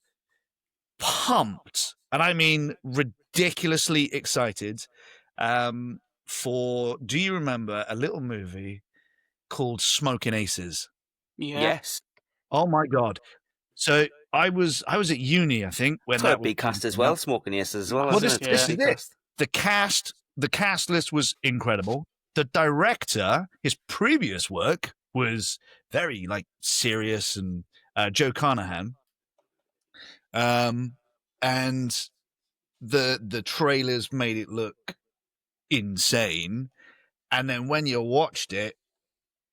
pumped, and I mean ridiculously excited, for, do you remember a little movie called Smoking Aces? Yeah. Yes. Oh my God. So I was at uni, I think, when It's that got a big cast as well, Smoking Aces as well. Well, Isn't this it? is it. The cast list was incredible. The director, his previous work was very like serious, and Joe Carnahan. And the trailers made it look insane. And then when you watched it,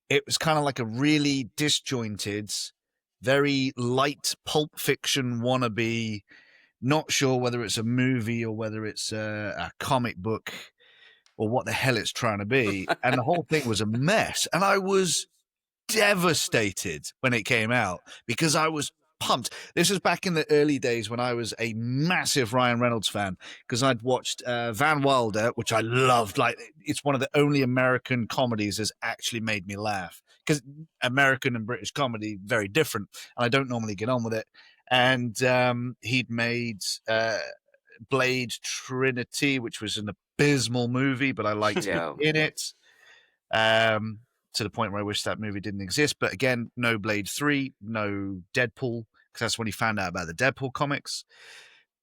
it was kind of like a really disjointed, very light Pulp Fiction wannabe. Not sure whether it's a movie or whether it's a comic book or what the hell it's trying to be. And the whole thing was a mess. And I was devastated when it came out because I was pumped. This was back in the early days when I was a massive Ryan Reynolds fan because I'd watched Van Wilder, which I loved. Like, it's one of the only American comedies that's actually made me laugh, because American and British comedy very different, and I don't normally get on with it. And he'd made Blade Trinity, which was an abysmal movie, but I liked him in it. To the point where I wish that movie didn't exist. But again, no Blade 3, no Deadpool, because that's when he found out about the Deadpool comics,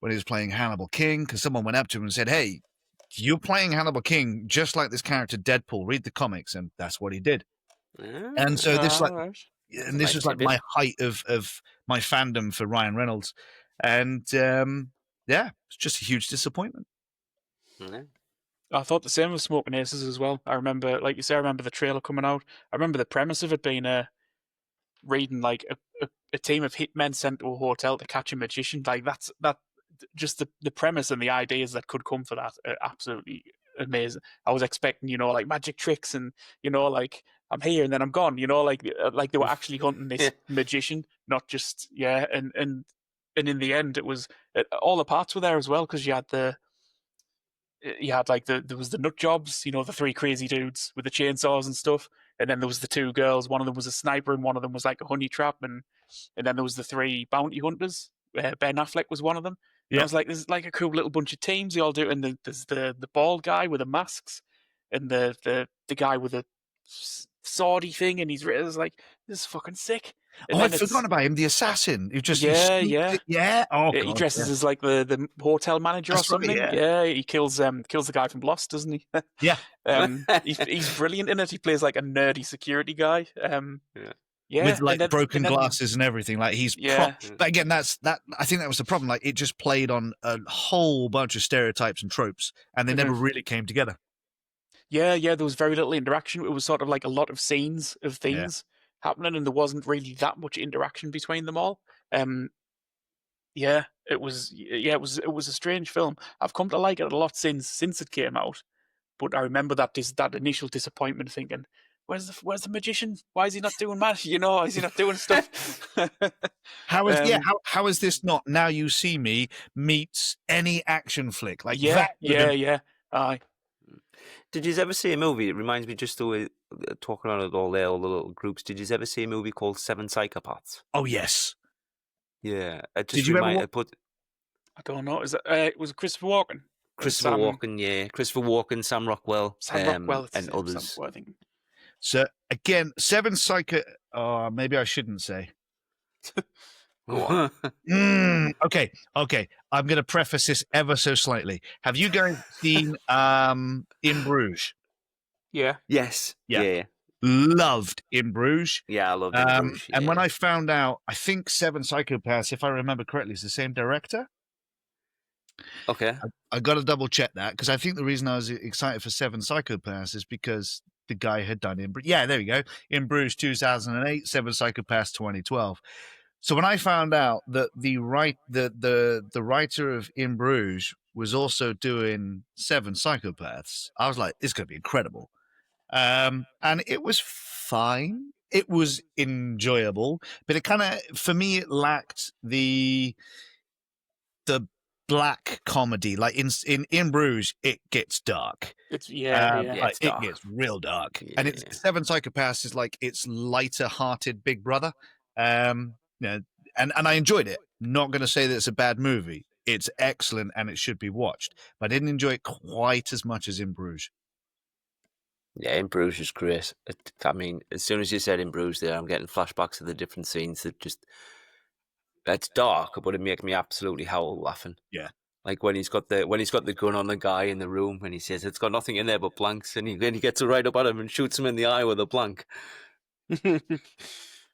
when he was playing Hannibal King, because someone went up to him and said, hey, you're playing Hannibal King just like this character Deadpool. Read the comics. And that's what he did. And so this was like my height of my fandom for Ryan Reynolds. And it's just a huge disappointment. I thought the same with Smoking Aces as well. I remember, like you say, I remember the trailer coming out. I remember the premise of it being reading like a team of hitmen sent to a hotel to catch a magician. Like that just the premise and the ideas that could come for that are absolutely amazing. I was expecting, like magic tricks and like I'm here and then I'm gone. Like they were actually hunting this magician, not just And in the end, it was all the parts were there as well because you had like there was the nut jobs, the three crazy dudes with the chainsaws and stuff, and then there was the two girls. One of them was a sniper, and one of them was like a honey trap, and then there was the three bounty hunters. Ben Affleck was one of them. And I Yeah. was like, "There's like a cool little bunch of teams they all do." And there's the bald guy with the masks, and the guy with the swordy thing, and it's like, "This is fucking sick." And Oh, then I'd forgotten about him, the assassin. Who just Yeah. yeah. Oh He god, dresses yeah. as like the hotel manager or That's right, something. yeah. He kills the guy from Lost, doesn't he? Yeah. He's brilliant in it. He plays like a nerdy security guy. With And like then broken and then glasses and everything. Like he's yeah, but again, that I think that was the problem. Like it just played on a whole bunch of stereotypes and tropes, and they never really came together. yeah. There was very little interaction. It was sort of like a lot of scenes of Yeah. things happening, and there wasn't really that much interaction between them all. It was a strange film. I've come to like it a lot since it came out, but I remember that initial disappointment, thinking, "Where's the magician? Why is he not doing magic? Is he not doing stuff?" How is this not Now You See Me meets any action flick? Like that would have been Aye. Did you ever see a movie? It reminds me just the way talking on it all there, all the little groups. Did you ever see a movie called Seven Psychopaths? Oh yes. Yeah, it just Did you ever I don't know. Is it was Christopher Walken? Christopher Walken, yeah, Christopher Walken, Sam Rockwell, and others. I think. So again, Seven Psycho. Oh, maybe I shouldn't say. Go on. Okay. I'm going to preface this ever so slightly. Have you guys seen In Bruges? Yeah. Yes. Yeah. Yeah. Loved In Bruges. Yeah, I love In Bruges. And when yeah. I found out, I think Seven Psychopaths, if I remember correctly, is the same director. Okay. I got to double check that because I think the reason I was excited for Seven Psychopaths is because the guy had done In Bruges. Yeah, there we go. In Bruges 2008, Seven Psychopaths 2012. So when I found out that the writer of In Bruges was also doing Seven Psychopaths, I was like, this is going to be incredible. And it was fine. It was enjoyable, but it kind of, for me, it lacked the black comedy. Like in Bruges, it gets dark. It's it's it dark. gets real dark. Yeah. And it's Seven Psychopaths is like its lighter-hearted Big Brother. And I enjoyed it. Not going to say that it's a bad movie. It's excellent and it should be watched. But I didn't enjoy it quite as much as In Bruges. Yeah, In Bruges is great. I mean, as soon as you said In Bruges there, I'm getting flashbacks of the different scenes that just... It's dark, but it makes me absolutely howl laughing. Yeah. Like when he's got the gun on the guy in the room and he says it's got nothing in there but blanks, and he gets right up at him and shoots him in the eye with a blank.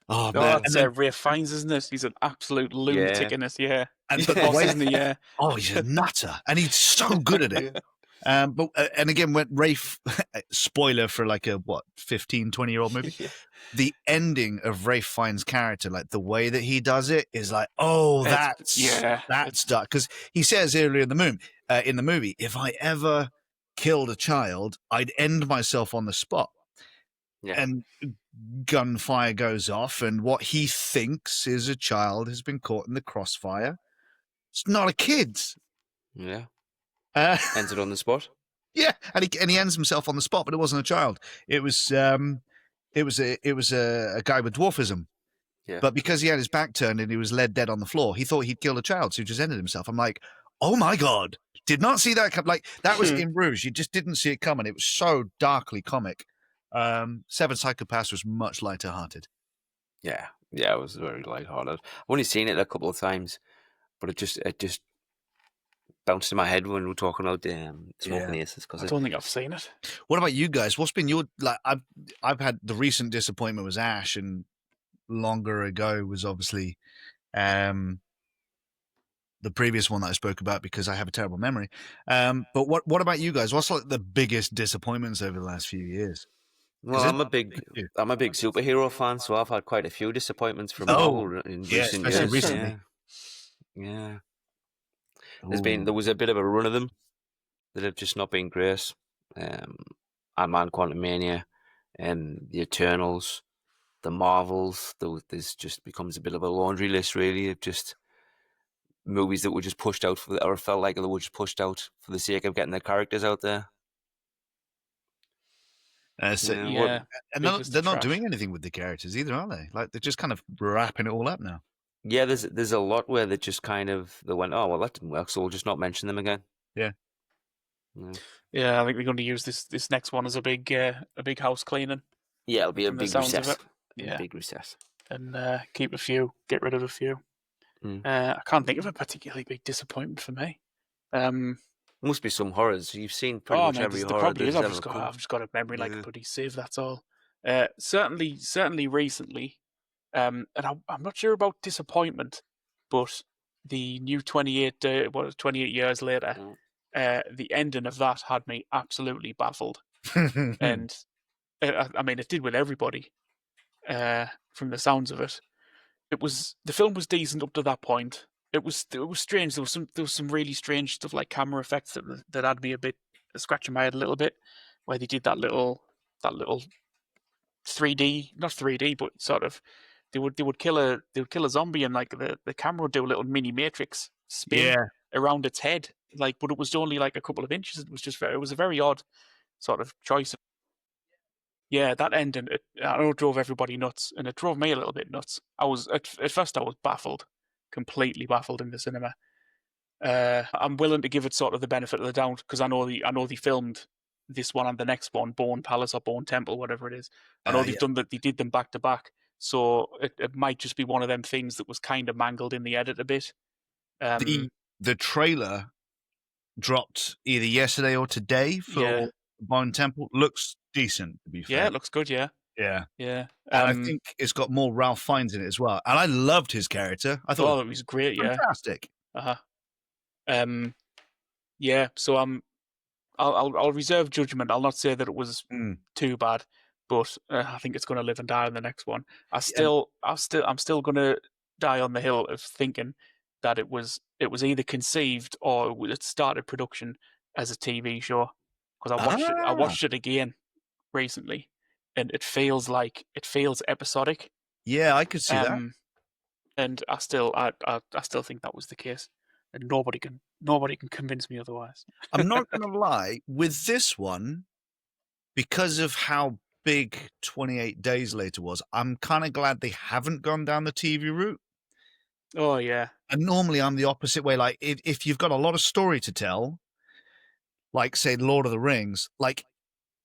Oh man! That's Ralph Fiennes, isn't it? He's an absolute lunatic in it. Yeah, and the boss, isn't he? Yeah. Oh, he's a nutter, and he's so good at it. But and again, when Rafe, spoiler for like a 15, 20-year-old movie, the ending of Ralph Fiennes' character, like the way that he does it, is like, oh, that's dark. Because he says earlier in the movie, if I ever killed a child, I'd end myself on the spot. Yeah. And gunfire goes off, and what he thinks is a child has been caught in the crossfire. It's not a kid. Yeah. Ends it on the spot. Yeah, and he ends himself on the spot, but it wasn't a child. It was a guy with dwarfism. Yeah. But because he had his back turned and he was led dead on the floor, he thought he'd killed a child, so he just ended himself. I'm like, oh my god, did not see that come. Like that was In Bruges. You just didn't see it coming. It was so darkly comic. Seven Psychopaths was much lighter hearted. Yeah, it was very light-hearted. I've only seen it a couple of times, but it just bounced in my head when we were talking about Smoking Aces. I don't think I've seen it. What about you guys? What's been your like? I've had the recent disappointment was Ash, and longer ago was obviously the previous one that I spoke about because I have a terrible memory. But what about you guys? What's like the biggest disappointments over the last few years? Well, I'm a big superhero fan, so I've had quite a few disappointments from Marvel in recent especially years. recently. Yeah. Ooh. There was a bit of a run of them that have just not been great. Ant-Man, Quantumania, the Eternals, the Marvels. There's just becomes a bit of a laundry list, really, of just movies that were just pushed out or felt like they were just pushed out for the sake of getting their characters out there. And they're not doing anything with the characters either, are they? Like they're just kind of wrapping it all up now. Yeah, there's a lot where they just kind of they went, oh well, that didn't work, so we'll just not mention them again. Yeah. Yeah, I think they're going to use this next one as a big house cleaning. Yeah, it'll be a big recess. Yeah, big recess, and keep a few, get rid of a few. I can't think of a particularly big disappointment for me. Must be some horrors. You've seen pretty much every horror. Probably is. I've just got a memory like a bloody sieve. That's all. Certainly recently, and I'm not sure about disappointment, but the new 28 years later, the ending of that had me absolutely baffled. And I mean, it did with everybody. From the sounds of it, the film was decent up to that point. It was strange. There was some really strange stuff like camera effects that had me a bit scratching my head a little bit, where they did that little 3D, not 3D, but sort of they would kill a zombie and like the camera would do a little mini matrix spin around its head, like, but it was only like a couple of inches. It was a very odd sort of choice. Yeah, that ending, I know it drove everybody nuts, and it drove me a little bit nuts. At first I was baffled, completely baffled in the cinema. I'm willing to give it sort of the benefit of the doubt because I know they filmed this one and the next one, Bone Palace or Bone Temple, whatever it is. I know they did them back to back, so it might just be one of them things that was kind of mangled in the edit a bit. The trailer dropped either yesterday or today for Bone Temple. Looks decent, to be fair. Yeah, it looks good. Yeah. And I think it's got more Ralph Fiennes in it as well. And I loved his character. I thought it was great. Fantastic. Yeah. So I'll reserve judgment. I'll not say that it was too bad, but I think it's going to live and die in the next one. I'm still going to die on the hill of thinking that it was either conceived or it started production as a TV show, because I watched it again recently, and it feels episodic. Yeah, I could see that. And I still think that was the case, and nobody can convince me otherwise. I'm not going to lie, with this one, because of how big 28 Days Later was, I'm kind of glad they haven't gone down the TV route. Oh yeah. And normally I'm the opposite way. Like if you've got a lot of story to tell, like say Lord of the Rings, like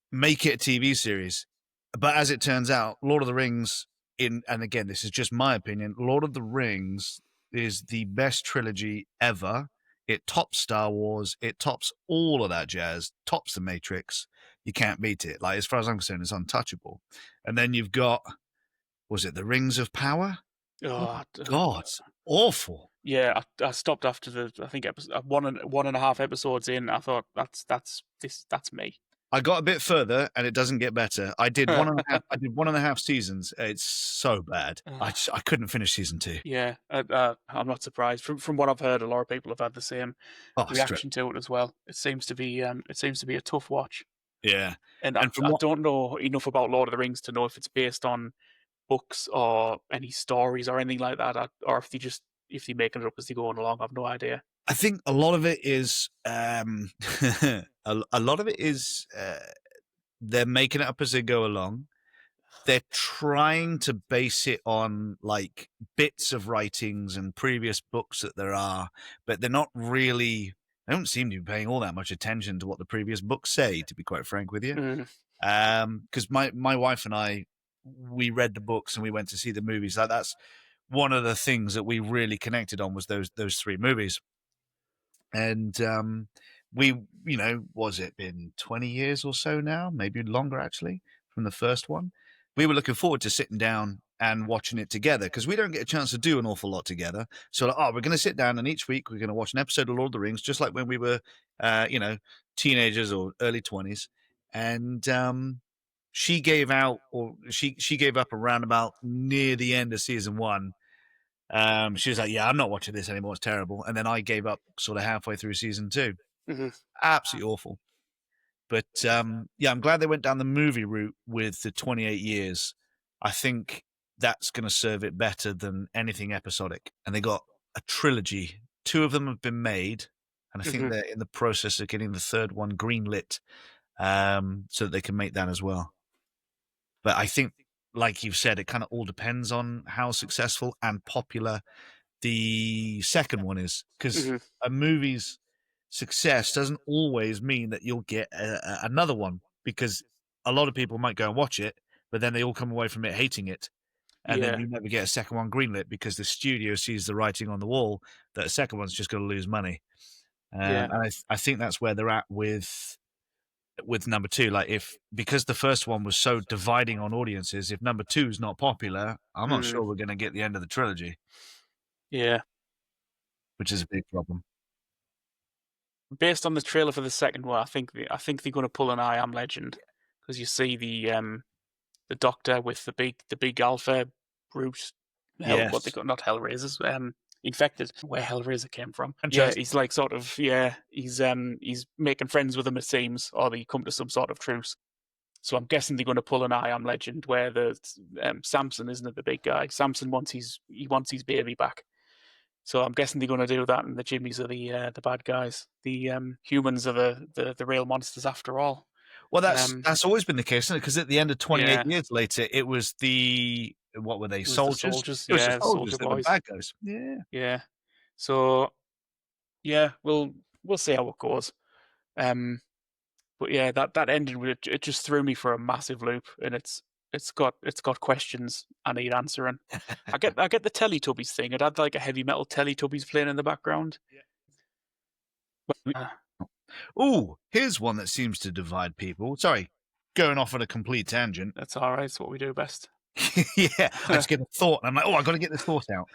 make it a TV series. But as it turns out, Lord of the Rings and again, this is just my opinion, Lord of the Rings is the best trilogy ever. It tops Star Wars. It tops all of that jazz, tops The Matrix. You can't beat it. Like, as far as I'm concerned, it's untouchable. And then you've got, was it The Rings of Power? Oh God, awful. Yeah, I stopped after I think episode, one and a half episodes in. I thought that's me. I got a bit further, and it doesn't get better. I did one and a half. I did 1.5 seasons. It's so bad. I couldn't finish season 2. Yeah, I'm not surprised. From what I've heard, a lot of people have had the same reaction to it as well. It seems to be a tough watch. Yeah, and I don't know enough about Lord of the Rings to know if it's based on books or any stories or anything like that, or if they're making it up as they go along. I've no idea. I think a lot of it is they're making it up as they go along. They're trying to base it on like bits of writings and previous books that there are, but they're not really. They don't seem to be paying all that much attention to what the previous books say, to be quite frank with you. Because my wife and I, we read the books and we went to see the movies. Like that's one of the things that we really connected on was those 3 movies. And we, was it been 20 years or so now, maybe longer actually, from the first one? We were looking forward to sitting down and watching it together, because we don't get a chance to do an awful lot together. So, like, we're going to sit down, and each week we're going to watch an episode of Lord of the Rings, just like when we were, teenagers or early 20s. And she gave out, or she gave up around about near the end of season 1. She was like, "Yeah, I'm not watching this anymore. It's terrible." And then I gave up sort of halfway through season 2. Mm-hmm. Absolutely awful. But I'm glad they went down the movie route with the 28 years. I think that's going to serve it better than anything episodic. And they got a trilogy. 2 of them have been made, and I think they're in the process of getting the third one greenlit, so that they can make that as well. But I think, like you've said, it kind of all depends on how successful and popular the second one is, because a movie's success doesn't always mean that you'll get another one, because a lot of people might go and watch it, but then they all come away from it hating it, and then you never get a second one greenlit because the studio sees the writing on the wall that a second one's just going to lose money. And I think that's where they're at with number 2. Like, because the first one was so dividing on audiences, if number 2 is not popular, I'm not sure we're going to get the end of the trilogy. Yeah. Which is a big problem. Based on the trailer for the second one, I think they're going to pull an I Am Legend, because you see the Doctor with the big alpha brute. What they got? Not Hellraisers. Infected, where Hellraiser came from. Yeah, he's like sort of he's making friends with them, it seems, or they come to some sort of truce. So I'm guessing they're going to pull an I Am Legend where the Samson, isn't it, the big guy? Samson wants his baby back. So I'm guessing they're going to do that, and the Jimmies are the bad guys. The humans are the real monsters after all. Well, that's always been the case, isn't it? Because at the end of 28 years later, it was what were they? Soldiers. It was the soldier that boys. were bad guys. Yeah. Yeah. So we'll see how it goes. But yeah, that ending, it just threw me for a massive loop, and it's got questions I need answering. I get the Teletubbies thing. It had like a heavy metal Teletubbies playing in the background. Ooh, here's one that seems to divide people. Sorry, going off on a complete tangent. That's all right. It's what we do best. Yeah, I just get a thought, and I'm like, I've got to get this thought out.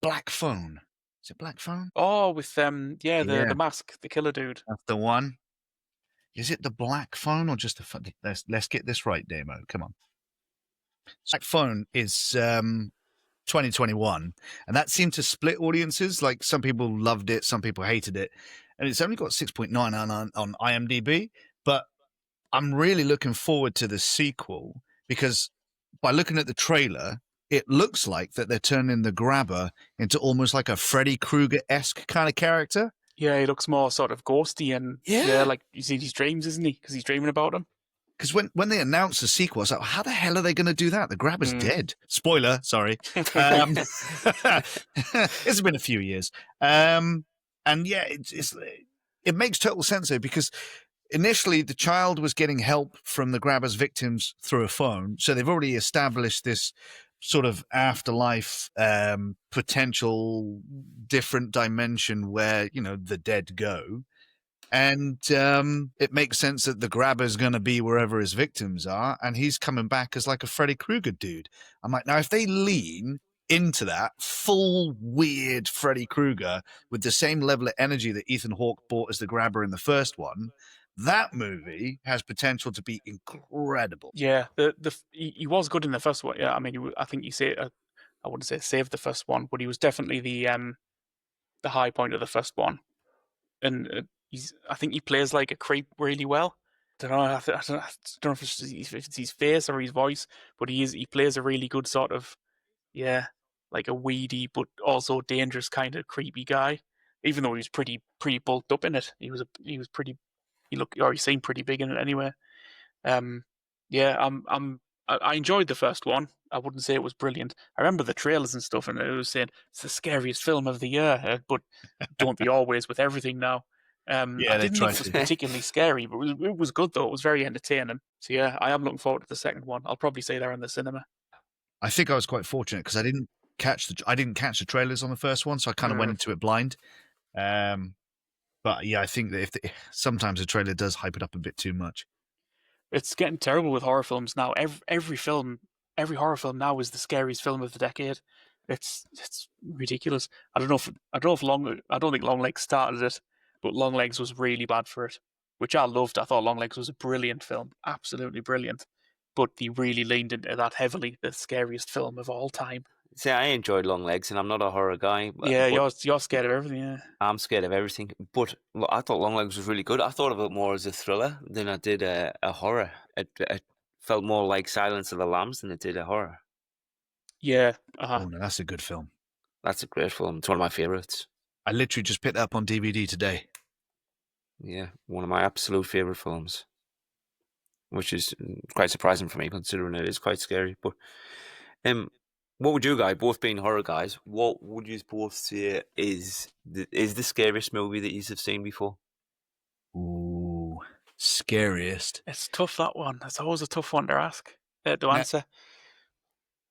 Black Phone. Is it Black Phone? Oh, with the mask, the killer dude. That's the one. Is it the Black Phone or just the? Let's get this right, Damo. Come on. Black Phone is 2021, and that seemed to split audiences. Like, some people loved it, some people hated it, and it's only got 6.9 on IMDb. But I'm really looking forward to the sequel, because by looking at the trailer, it looks like that they're turning the Grabber into almost like a Freddy Krueger-esque kind of character. Yeah, he looks more sort of ghosty, and like you see his dreams, isn't he? Because he's dreaming about him. Because when they announced the sequel, I was like, how the hell are they going to do that? The Grabber's dead. Spoiler, sorry. It's been a few years. And yeah, it makes total sense though, because initially the child was getting help from the Grabber's victims through a phone. So they've already established this sort of afterlife, potential different dimension where, the dead go. And it makes sense that the Grabber's going to be wherever his victims are, and he's coming back as like a Freddy Krueger dude. I'm like, now if they lean into that full weird Freddy Krueger with the same level of energy that Ethan Hawke brought as the Grabber in the first one, that movie has potential to be incredible. Yeah, he was good in the first one. Yeah, I mean, I think you say I wouldn't say saved the first one, but he was definitely the high point of the first one, and I think he plays like a creep really well. I don't know if it's his face or his voice, but he plays a really good sort of like a weedy but also dangerous kind of creepy guy. Even though he was pretty bulked up in it, he seemed pretty big in it anyway. I enjoyed the first one. I wouldn't say it was brilliant. I remember the trailers and stuff, and it was saying it's the scariest film of the year. But don't be always with everything now. I didn't think it was particularly scary, but it was good though. It was very entertaining. So yeah, I am looking forward to the second one. I'll probably say they're in the cinema. I think I was quite fortunate because I didn't catch the trailers on the first one, so I kind of went into it blind. But yeah, I think that sometimes a trailer does hype it up a bit too much. It's getting terrible with horror films now. Every film, every horror film now is the scariest film of the decade. It's ridiculous. I don't know if I don't think Longlegs started it, but Longlegs was really bad for it, which I loved. I thought Longlegs was a brilliant film, absolutely brilliant. But he really leaned into that heavily, the scariest film of all time. See, I enjoyed Long Legs, and I'm not a horror guy, Yeah, but you're scared of everything. Yeah, I'm scared of everything. But I thought Long Legs was really good. I thought of it more as a thriller than I did a horror. It felt more like Silence of the Lambs than it did a horror. yeah. Oh, no, that's a good film. That's a great film. It's one of my favorites. I literally just picked that up on DVD today. Yeah, one of my absolute favorite films, which is quite surprising for me considering it is quite scary. But what would you guys, both being horror guys, what would you both say is the scariest movie that you have seen before? Ooh, scariest. It's tough, that one. It's always a tough one to ask, to Now, answer.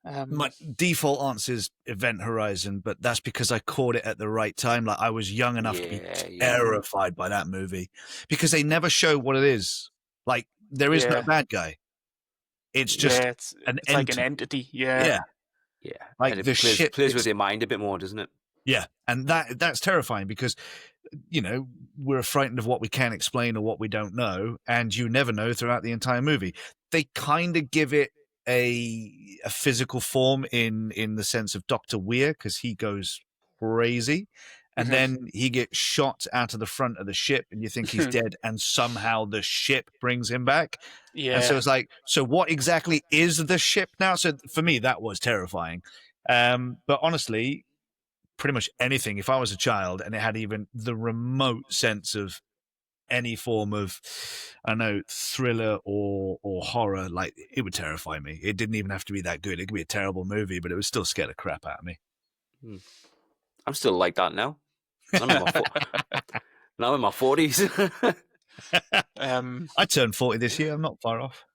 my default answer is Event Horizon, but that's because I caught it at the right time. Like, I was young enough to be terrified by that movie because they never show what it is. Like, there is no bad guy. It's just it's like an entity. Yeah. Yeah, like and it the shit plays with your mind a bit more, doesn't it? Yeah, and that's terrifying because, you know, we're frightened of what we can't explain or what we don't know, and you never know throughout the entire movie. They kind of give it a physical form in the sense of Dr. Weir, because he goes crazy, and then he gets shot out of the front of the ship, and you think he's dead, and somehow the ship brings him back. Yeah. And so it's like, so what exactly is the ship now? So for me, that was terrifying. But honestly, pretty much anything, if I was a child and it had even the remote sense of any form of, I don't know, thriller or horror, like, it would terrify me. It didn't even have to be that good. It could be a terrible movie, but it would still scare the crap out of me. I'm still like that now. I'm in my 40s. I turned 40 this year. I'm not far off.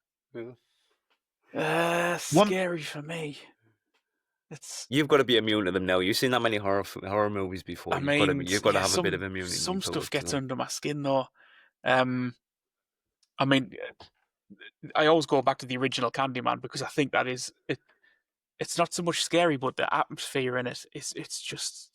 Scary for me. You've got to be immune to them now. You've seen that many horror movies before. You've got to have a bit of immunity. Some stuff gets under my skin, though. I mean, I always go back to the original Candyman because I think that is it. It's not so much scary, but the atmosphere in it is it's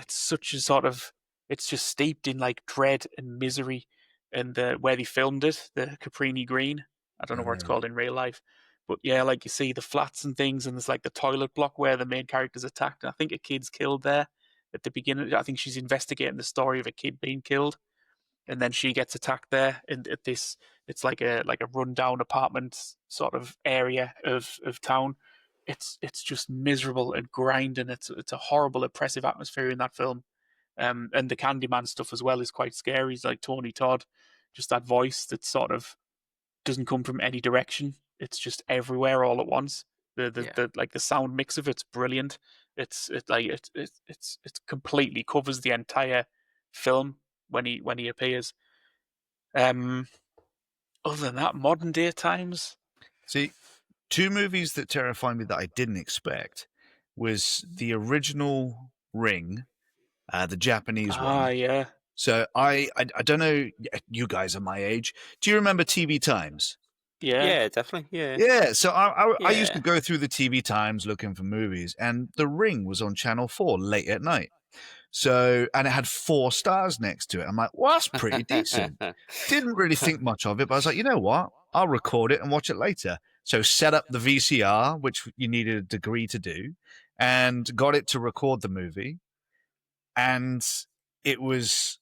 such a sort of, it's just steeped in like dread and misery, and where they filmed it, the Caprini Green. I don't know what it's called in real life. But yeah, like you see the flats and things, and there's like the toilet block where the main character's attacked. And I think a kid's killed there at the beginning. I think she's investigating the story of a kid being killed, and then she gets attacked there. And at this, it's like a rundown apartment sort of area of town. It's just miserable and grinding. It's a horrible, oppressive atmosphere in that film. And the Candyman stuff as well is quite scary. It's like Tony Todd, just that voice that sort of doesn't come from any direction. It's just everywhere all at once. The like the sound mix of it's brilliant. It completely covers the entire film when he appears. Other than that, modern day times. See, two movies that terrified me that I didn't expect was the original Ring, the Japanese one. Ah, yeah. So I don't know. You guys are my age. Do you remember TV Times? Yeah, definitely. Yeah. So I used to go through the TV Times looking for movies, and The Ring was on Channel 4 late at night. So, and it had 4 stars next to it. I'm like, well, that's pretty decent. Didn't really think much of it, but I was like, you know what? I'll record it and watch it later. So set up the VCR, which you needed a degree to do, and got it to record the movie. And it was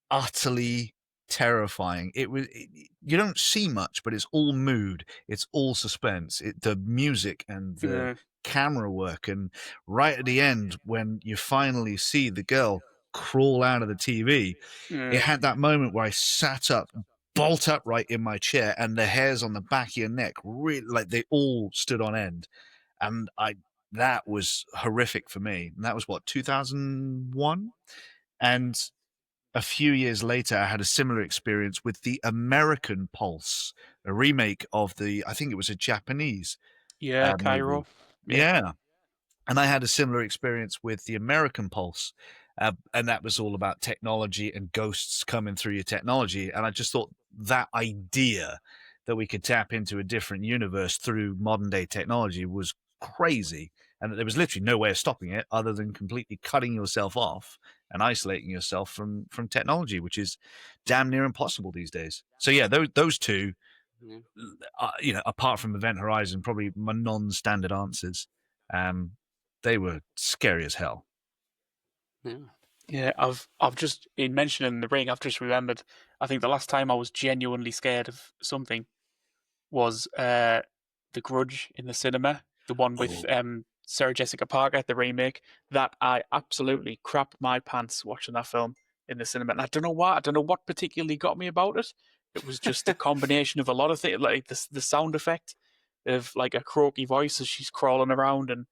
utterly terrifying. You don't see much, but it's all mood, it's all suspense, the music and the camera work, and right at the end when you finally see the girl crawl out of the TV, it had that moment where I sat up bolt upright in my chair, and the hairs on the back of your neck really, like, they all stood on end, and that was horrific for me. And that was what, 2001? And a few years later, I had a similar experience with the American Pulse, a remake of I think it was a Japanese. Cairo. Yeah. And I had a similar experience with the American Pulse. And that was all about technology and ghosts coming through your technology. And I just thought that idea that we could tap into a different universe through modern day technology was crazy, and that there was literally no way of stopping it other than completely cutting yourself off and isolating yourself from technology, which is damn near impossible these days. So yeah, those two, apart from Event Horizon, probably my non-standard answers. They were scary as hell. Yeah, I've just in mentioning The Ring, I've just remembered. I think the last time I was genuinely scared of something was The Grudge in the cinema, the one with Sarah Jessica Parker, the remake. That I absolutely crapped my pants watching that film in the cinema, and I don't know why. I don't know what particularly got me about it. It was just a combination of a lot of things, like the sound effect of like a croaky voice as she's crawling around, and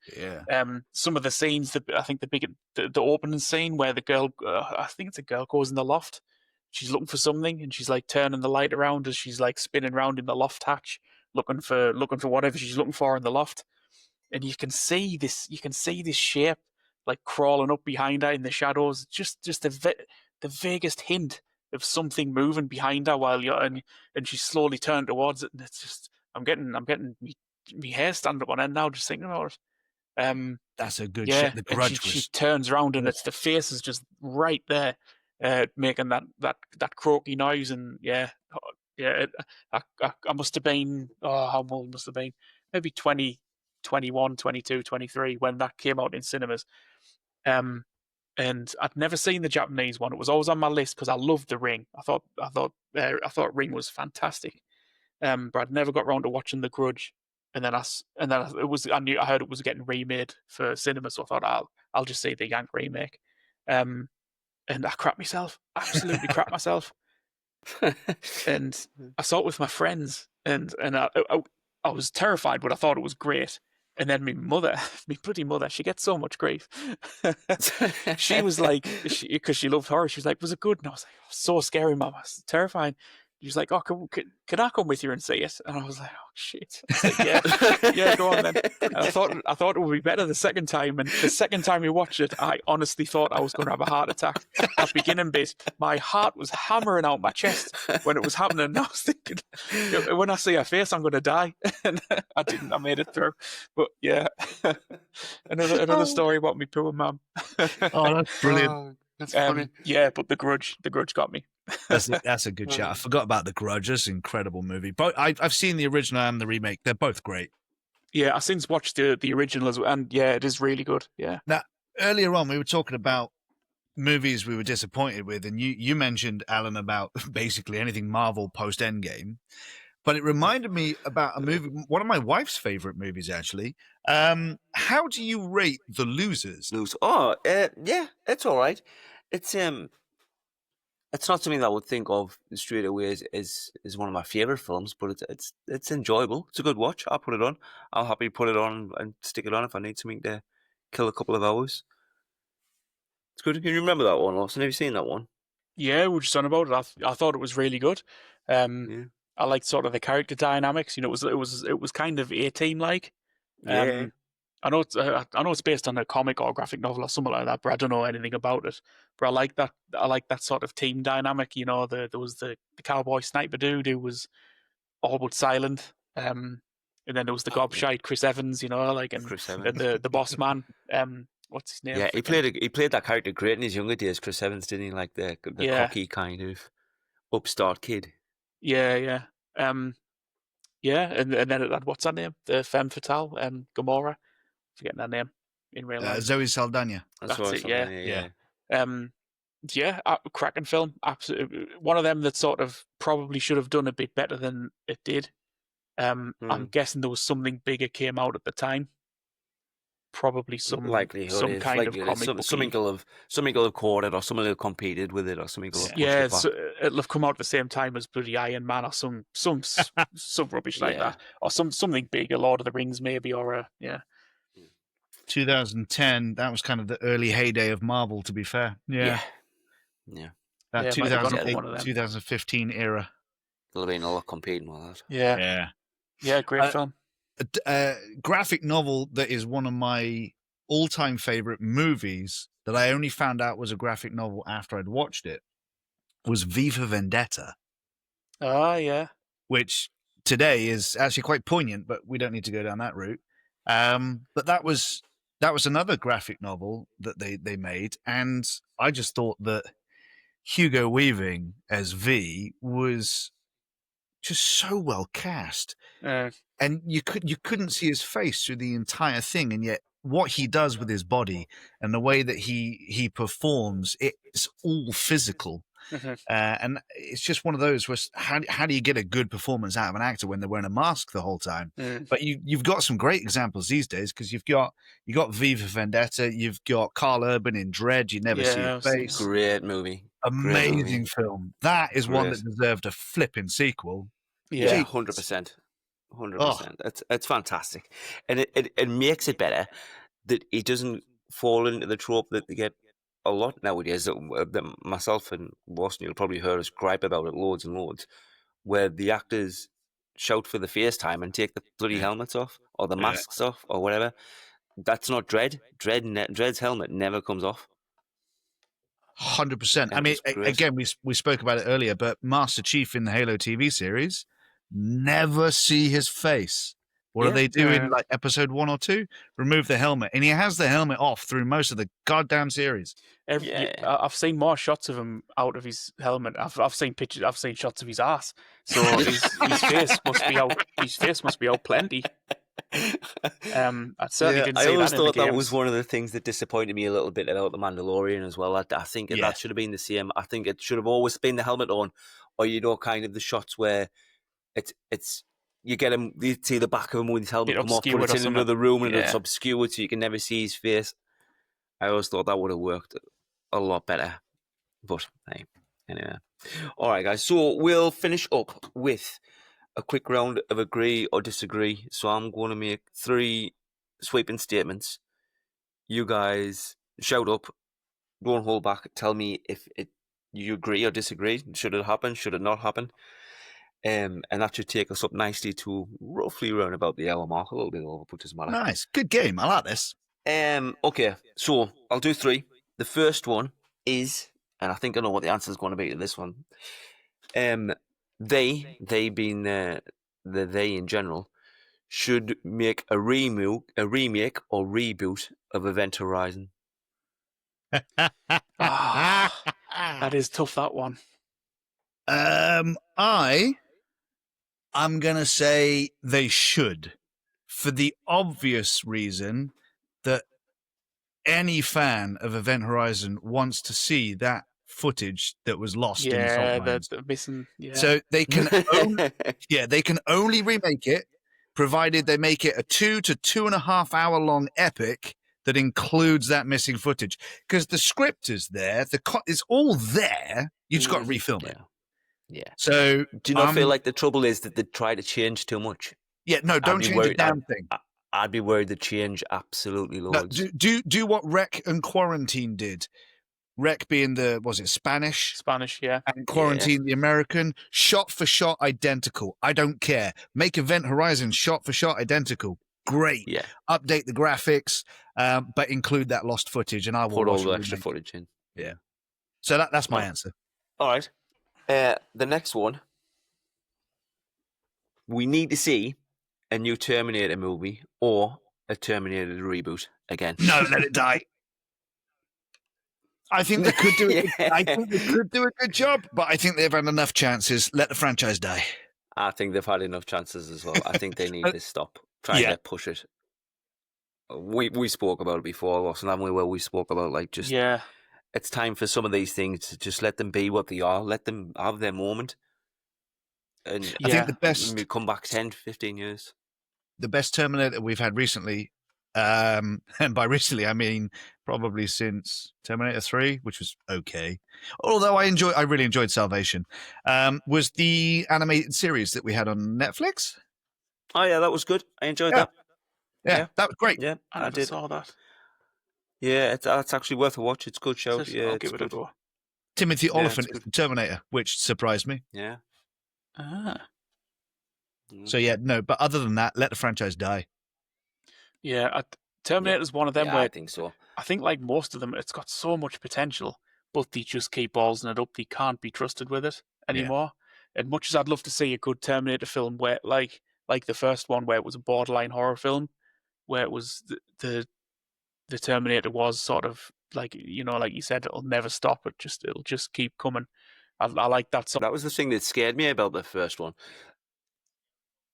some of the scenes. I think the opening scene where the girl, I think it's a girl, goes in the loft. She's looking for something, and she's like turning the light around as she's like spinning around in the loft hatch, looking for whatever she's looking for in the loft. And you can see this shape like crawling up behind her in the shadows. Just the vaguest hint of something moving behind her while and she's slowly turned towards it, and it's just I'm getting me hair standing up on end now just thinking about it. That's a good shot. The Grudge and she turns around and it's the face is just right there, making that croaky noise, and I must have been how old must have been maybe 20, 21, 22, 23 when that came out in cinemas. And I'd never seen the Japanese one. It was always on my list because I loved The Ring. I thought Ring was fantastic. But I'd never got around to watching The Grudge. And then I heard it was getting remade for cinema, so I thought I'll just see the Yank remake. And I crapped myself, absolutely crapped myself. And I saw it with my friends, and I was terrified, but I thought it was great. And then my bloody mother, she gets so much grief. She was like, because she loved horror, she was like, "Was it good?" And I was like, "Oh, so scary, Mum. It's terrifying." She was like, "Oh, can I come with you and see it?" And I was like, "Oh shit!" I was like, yeah, go on then. And I thought it would be better the second time. And the second time we watched it, I honestly thought I was going to have a heart attack. That beginning bit, my heart was hammering out my chest when it was happening. And I was thinking, when I see her face, I'm going to die. And I didn't. I made it through. But yeah, another story about me poor mum. Oh, that's brilliant. That's funny. Yeah, but the Grudge got me. That's a good shot. I forgot about The Grudge. It's an incredible movie. But I've seen the original and the remake. They're both great. Yeah, I since watched the original as well, and yeah, it is really good. Yeah. Now, earlier on, we were talking about movies we were disappointed with, and you mentioned, Alan, about basically anything Marvel post Endgame. But it reminded me about a movie, one of my wife's favorite movies, actually. How do you rate The Losers? Oh, yeah, it's all right. It's not something that I would think of straight away as one of my favorite films, but it's enjoyable. It's a good watch. I'll put it on. I'll happily put it on and stick it on if I need something to kill a couple of hours. It's good. Can you remember that one, Lawson? Have you seen that one? Yeah, we were just on about it. I thought it was really good. Yeah. I liked sort of the character dynamics. You know, it was kind of A-Team like. Yeah. I know it's based on a comic or graphic novel or something like that, but I don't know anything about it. But I like that. I like that sort of team dynamic. You know, there was the cowboy sniper dude who was all but silent. And then there was the gobshite Chris Evans. You know, like and the boss man. What's his name? Yeah, he played that character great in his younger days, Chris Evans, didn't he? Like the cocky kind of upstart kid. Yeah. Yeah, and then it had, what's her name? The femme fatale, Gamora. Forgetting her name in real life. Zoe Saldana. That's it. Yeah. Cracking film. Absolutely, one of them that sort of probably should have done a bit better than it did. I'm guessing there was something bigger came out at the time. Probably some kind of comic. Something will have caught it, or something will have competed with it, or something will have pushed it back. It'll have come out at the same time as bloody Iron Man, or some rubbish like that, or something big, a Lord of the Rings maybe, or a 2010. That was kind of the early heyday of Marvel, to be fair. Yeah. That 2015 era. There'll have been a lot competing with that. Yeah. Great film. Graphic novel that is one of my all-time favorite movies that I only found out was a graphic novel after I'd watched it was Viva Vendetta. Yeah. Which today is actually quite poignant, but we don't need to go down that route. But that was another graphic novel that they made, and I just thought that Hugo Weaving as V was just so well cast, and you couldn't see his face through the entire thing, and yet what he does with his body and the way that he performs, it's all physical. And it's just one of those where how do you get a good performance out of an actor when they're wearing a mask the whole time? But you've got some great examples these days, because you got V for Vendetta, you've got Carl Urban in Dread, you never see his face. Great movie. Amazing film. That is one that deserved a flipping sequel. Yeah, 100%. 100%. It's fantastic. And it makes it better that he doesn't fall into the trope that they get a lot nowadays, that myself and Boston, you'll probably hear us gripe about it loads and loads, where the actors shout for the face time and take the bloody helmets off or the masks off or whatever. That's not Dredd. Dredd's helmet never comes off. 100%. I mean, again, we spoke about it earlier, but Master Chief in the Halo TV series, never see his face. What do they do in like episode 1 or 2? Remove the helmet, and he has the helmet off through most of the goddamn series. I've seen more shots of him out of his helmet. I've seen pictures. I've seen shots of his ass. So his face must be out. His face must be out plenty. I certainly didn't see I always that thought in the that games. was one of the things that disappointed me a little bit about The Mandalorian as well. I think that should have been the same. I think it should have always been the helmet on, or kind of the shots where it's you get him, you see the back of him with his helmet come off, but it's in another room and it's obscured, so you can never see his face. I always thought that would have worked a lot better. But hey, anyway. All right, guys. So we'll finish up with a quick round of agree or disagree. So I'm going to make 3 sweeping statements. You guys shout up. Don't hold back. Tell me if you agree or disagree. Should it happen? Should it not happen? And that should take us up nicely to roughly around about the hour mark, a little bit over, but doesn't matter. Nice. Good game. I like this. Okay, so I'll do 3. The first one is, and I think I know what the answer is going to be to this one. They being the they in general, should make a remake or reboot of Event Horizon. That is tough, that one. I'm going to say they should, for the obvious reason that any fan of Event Horizon wants to see that footage that was lost in the fault lines. The missing. Yeah. So they can they can only remake it, provided they make it a 2 to 2.5 hour long epic that includes that missing footage. Because the script is there, it's all there. You just got to refilm it. Yeah. So do you not feel like the trouble is that they try to change too much? Yeah, no, don't change a damn thing. I'd be worried they change absolutely loads. No, do what Rec and Quarantine did. Rec being Spanish? Spanish, yeah. And Quarantine, the American. Shot for shot identical. I don't care. Make Event Horizon shot for shot identical. Great. Yeah. Update the graphics, but include that lost footage, and I will put all the extra footage in. Yeah. So that's my answer. All right. The next one. We need to see a new Terminator movie or a Terminator reboot again. No, let it die. I think they could do it. I think they could do a good job, but I think they've had enough chances. Let the franchise die. I think they've had enough chances as well. I think they need to stop trying to push it. We spoke about it before, Lawson, haven't we? Where we spoke about it's time for some of these things to just let them be what they are. Let them have their moment. And I think the best... Maybe come back 10, 15 years. The best Terminator we've had recently, and by recently I mean probably since Terminator 3, which was okay. Although I really enjoyed Salvation, was the animated series that we had on Netflix. Oh yeah, that was good. I enjoyed that. Yeah, that was great. Yeah, I did. Saw that. Yeah, it's actually worth a watch. It's a good show. I'll give it a go. Timothy Olyphant is the Terminator, which surprised me. Yeah. So but other than that, let the franchise die. Yeah, Terminator's one of them where I think so. I think like most of them, it's got so much potential, but they just keep ballsing it up. They can't be trusted with it anymore. And much as I'd love to see a good Terminator film where, like the first one, where it was a borderline horror film, where it was the Terminator was sort of like, like you said, it'll never stop. It'll just keep coming. I like that sort. That was the thing that scared me about the first one.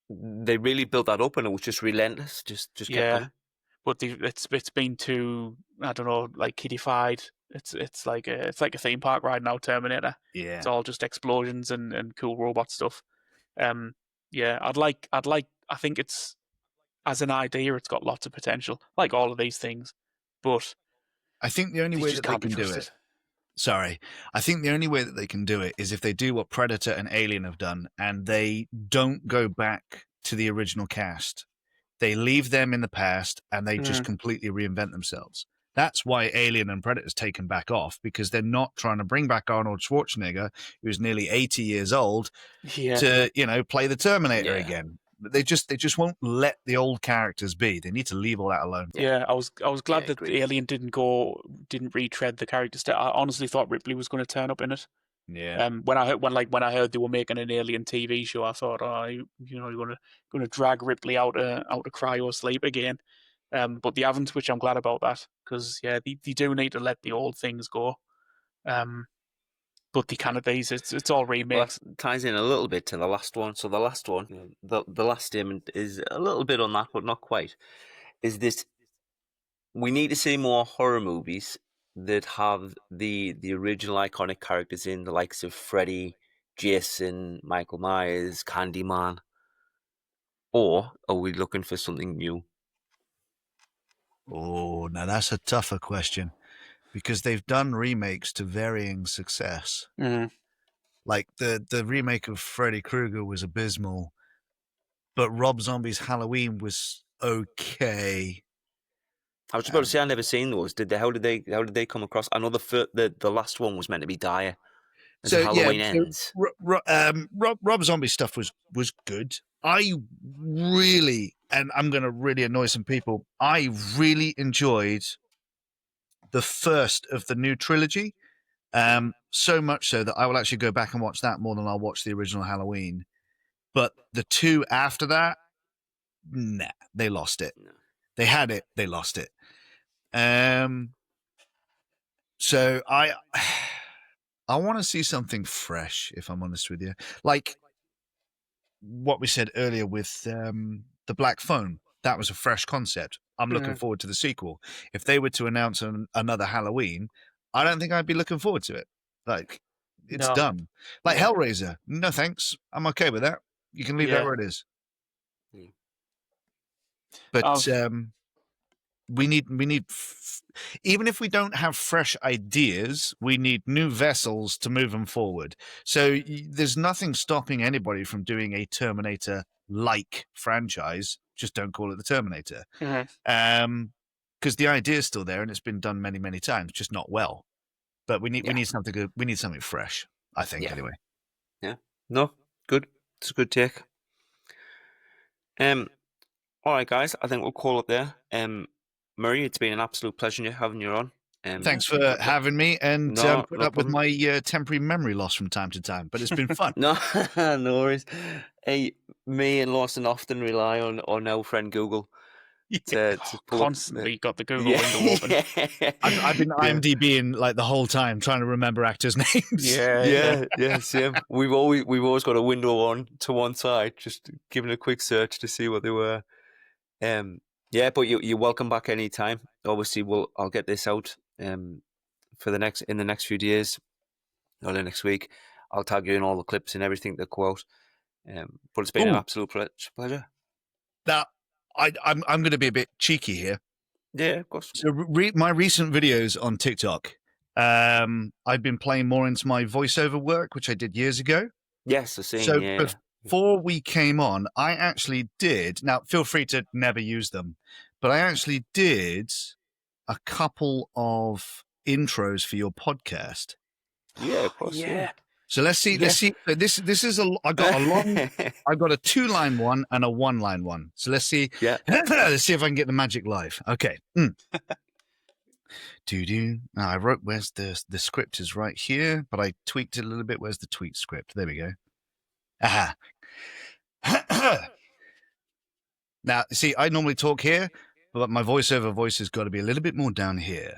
They really built that up, and it was just relentless. Just kept Yeah, coming. but it's been too, I don't know, like kiddified. It's like a theme park ride now. Terminator. Yeah. It's all just explosions and cool robot stuff. Yeah, I think it's, as an idea, it's got lots of potential, like all of these things. But I think the only they way just that they can't be can do trusted. it. Sorry. I think the only way that they can do it is if they do what Predator and Alien have done, and they don't go back to the original cast. They leave them in the past, and they just completely reinvent themselves. That's why Alien and Predator's taken back off, because they're not trying to bring back Arnold Schwarzenegger, who's nearly 80 years old, Yeah. to play the Terminator Yeah. again. They just won't let the old characters be. They need to leave all that alone. Yeah, I was glad that agreed. Alien didn't retread the characters. I honestly thought Ripley was going to turn up in it. Yeah. When I heard they were making an Alien TV show, I thought, you're gonna drag Ripley out of cryo sleep again. But they haven't, which I'm glad about that, because they do need to let the old things go. But it's all Well, remakes. that ties in a little bit to the last one. So the last one, the last statement is a little bit on that, but not quite. Is this? We need to see more horror movies that have the original iconic characters in, the likes of Freddy, Jason, Michael Myers, Candyman. Or are we looking for something new? Oh, now that's a tougher question, because they've done remakes to varying success. Like the remake of Freddy Krueger was abysmal, but Rob Zombie's Halloween was okay. I was about to say I've never seen those. How did they come across? I know the last one was meant to be dire. As Halloween ends. Rob Zombie stuff was good. I really, and I'm going to really annoy some people, I really enjoyed the first of the new trilogy. So much so that I will actually go back and watch that more than I'll watch the original Halloween. But the two after that, nah, they lost it. No. They had it, they lost it. So I want to see something fresh, if I'm honest with you. Like what we said earlier with the Black Phone. That was a fresh concept. I'm looking forward to the sequel. If they were to announce another Halloween, I don't think I'd be looking forward to it. Like, it's done. Like Hellraiser. No thanks. I'm okay with that. You can leave that where it is. Yeah. But we need even if we don't have fresh ideas, we need new vessels to move them forward. So there's nothing stopping anybody from doing a Terminator-like franchise. Just don't call it the Terminator. Because the idea is still there and it's been done many, many times, just not well. But we need something good. We need something fresh, I think, anyway. Yeah. No, good. It's a good take. All right, guys. I think we'll call it there. Murray, it's been an absolute pleasure having you on. Thanks for having me and put up with my temporary memory loss from time to time, but it's been fun. No worries. Hey, me and Lawson often rely on our friend Google to pull constantly got the Google window open. I've been IMDbing like the whole time trying to remember actors' names. Yeah, same. We've always got a window on to one side, just giving a quick search to see what they were. Yeah, but you're welcome back anytime. Obviously, I'll get this out in the next few days, or the next week. I'll tag you in all the clips and everything that go out. But it's been an absolute pleasure. Now, I'm going to be a bit cheeky here. Yeah, of course. So my recent videos on TikTok, I've been playing more into my voiceover work, which I did years ago. Yes, I've seen. So before we came on, I actually did. Now, feel free to never use them, but I actually did a couple of intros for your podcast. Yeah, of course. Yeah. So let's see. This is I got a long. I got a 2-line one and a 1-line one. So let's see. Yeah. Let's see if I can get the magic live. Okay. Now I wrote. Where's the script is right here, but I tweaked it a little bit. Where's the tweet script? There we go. Aha. Now, see, I normally talk here, but my voiceover voice has got to be a little bit more down here.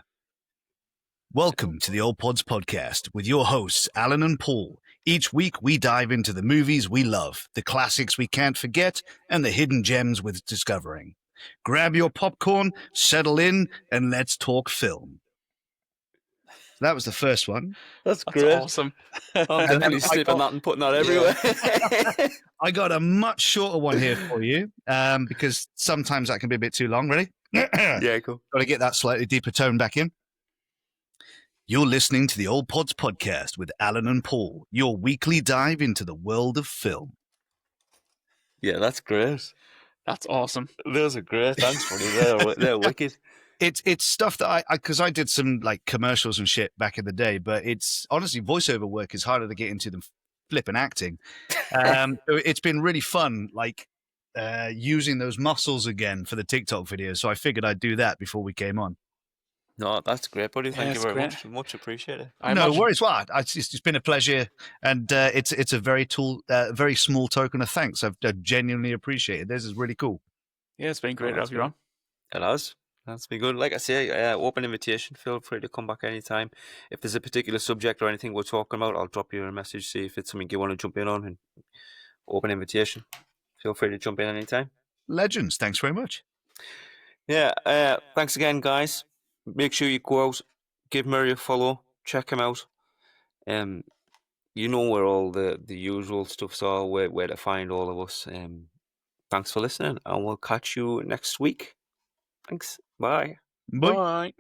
Welcome to the Old Pods podcast with your hosts, Alan and Paul. Each week, we dive into the movies we love, the classics we can't forget, and the hidden gems worth discovering. Grab your popcorn, settle in, and let's talk film. That was the first one. That's That's great. awesome. I'm And then definitely I snipping got- that and putting that everywhere. I got a much shorter one here for you, because sometimes that can be a bit too long. Ready? Yeah, cool. Got to get that slightly deeper tone back in. You're listening to the Old Pods podcast with Alan and Paul, your weekly dive into the world of film. Yeah, that's great. That's awesome. Those are great. Thanks, buddy. They're wicked. It's stuff that because I did some like commercials and shit back in the day, but it's honestly voiceover work is harder to get into than flipping acting. So it's been really fun, like using those muscles again for the TikTok videos. So I figured I'd do that before we came on. No, that's great, buddy. Yeah, Thank you it's very great. much. Much appreciated. I No imagine- worries. What? It's been a pleasure, and it's a very very small token of thanks. I've genuinely appreciated. This is really cool. Yeah, it's been great to that's have you on. It has. That's been good. Like I say, open invitation. Feel free to come back anytime. If there's a particular subject or anything we're talking about, I'll drop you a message, see if it's something you want to jump in on, and open invitation. Feel free to jump in anytime. Legends. Thanks very much. Yeah, thanks again, guys. Make sure you go out, give Murray a follow, check him out. You know where all the usual stuffs are, where to find all of us. Thanks for listening, and we'll catch you next week. Thanks. Bye. Bye. Bye.